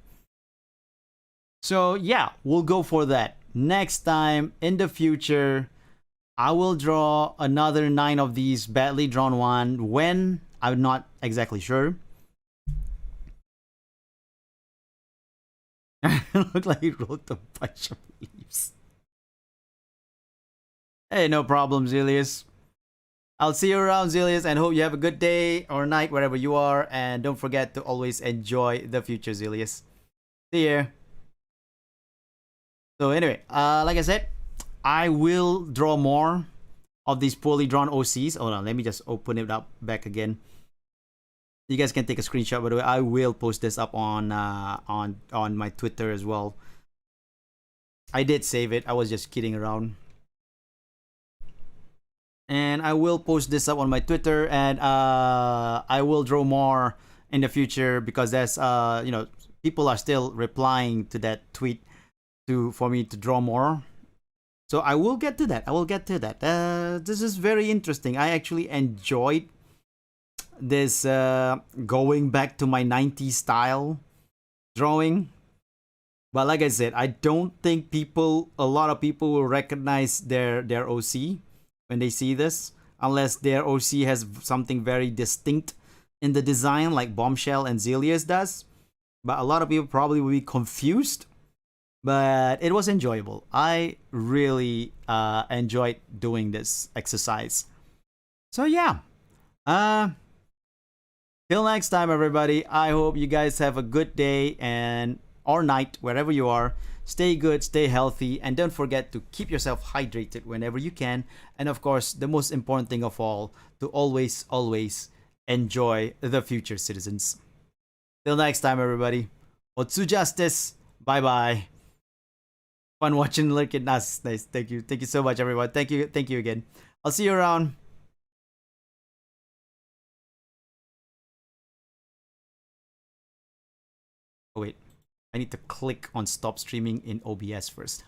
So yeah, we'll go for that. Next time in the future, I will draw another 9 of these badly drawn one. When? I'm not exactly sure. Look like he wrote a bunch of leaves. Hey, no problem, Zelius. I'll see you around, Zelius, and hope you have a good day or night wherever you are. And don't forget to always enjoy the future, Zelius. See ya. So anyway, like I said, I will draw more of these poorly drawn OCs. Hold on, let me just open it up back again. You guys can take a screenshot. By the way, I will post this up on my Twitter as well. I did save it. I was just kidding around. And I will post this up on my Twitter, and I will draw more in the future because there's people are still replying to that tweet for me to draw more. So I will get to that. This is very interesting. I actually enjoyed this going back to my 90s style drawing. But like I said, I don't think a lot of people will recognize their OC when they see this, unless their OC has something very distinct in the design, like Bombshell and Zelius does. But a lot of people probably will be confused. But it was enjoyable. I really enjoyed doing this exercise. So yeah. Till next time, everybody. I hope you guys have a good day and or night, wherever you are. Stay good, stay healthy, and don't forget to keep yourself hydrated whenever you can. And of course, the most important thing of all, to always, always enjoy the future, citizens. Till next time, everybody. Otsu Justice. Bye bye. Fun watching Lurk at Nas. Nice. Thank you. Thank you so much, everyone. Thank you again. I'll see you around. Oh wait. I need to click on stop streaming in OBS first.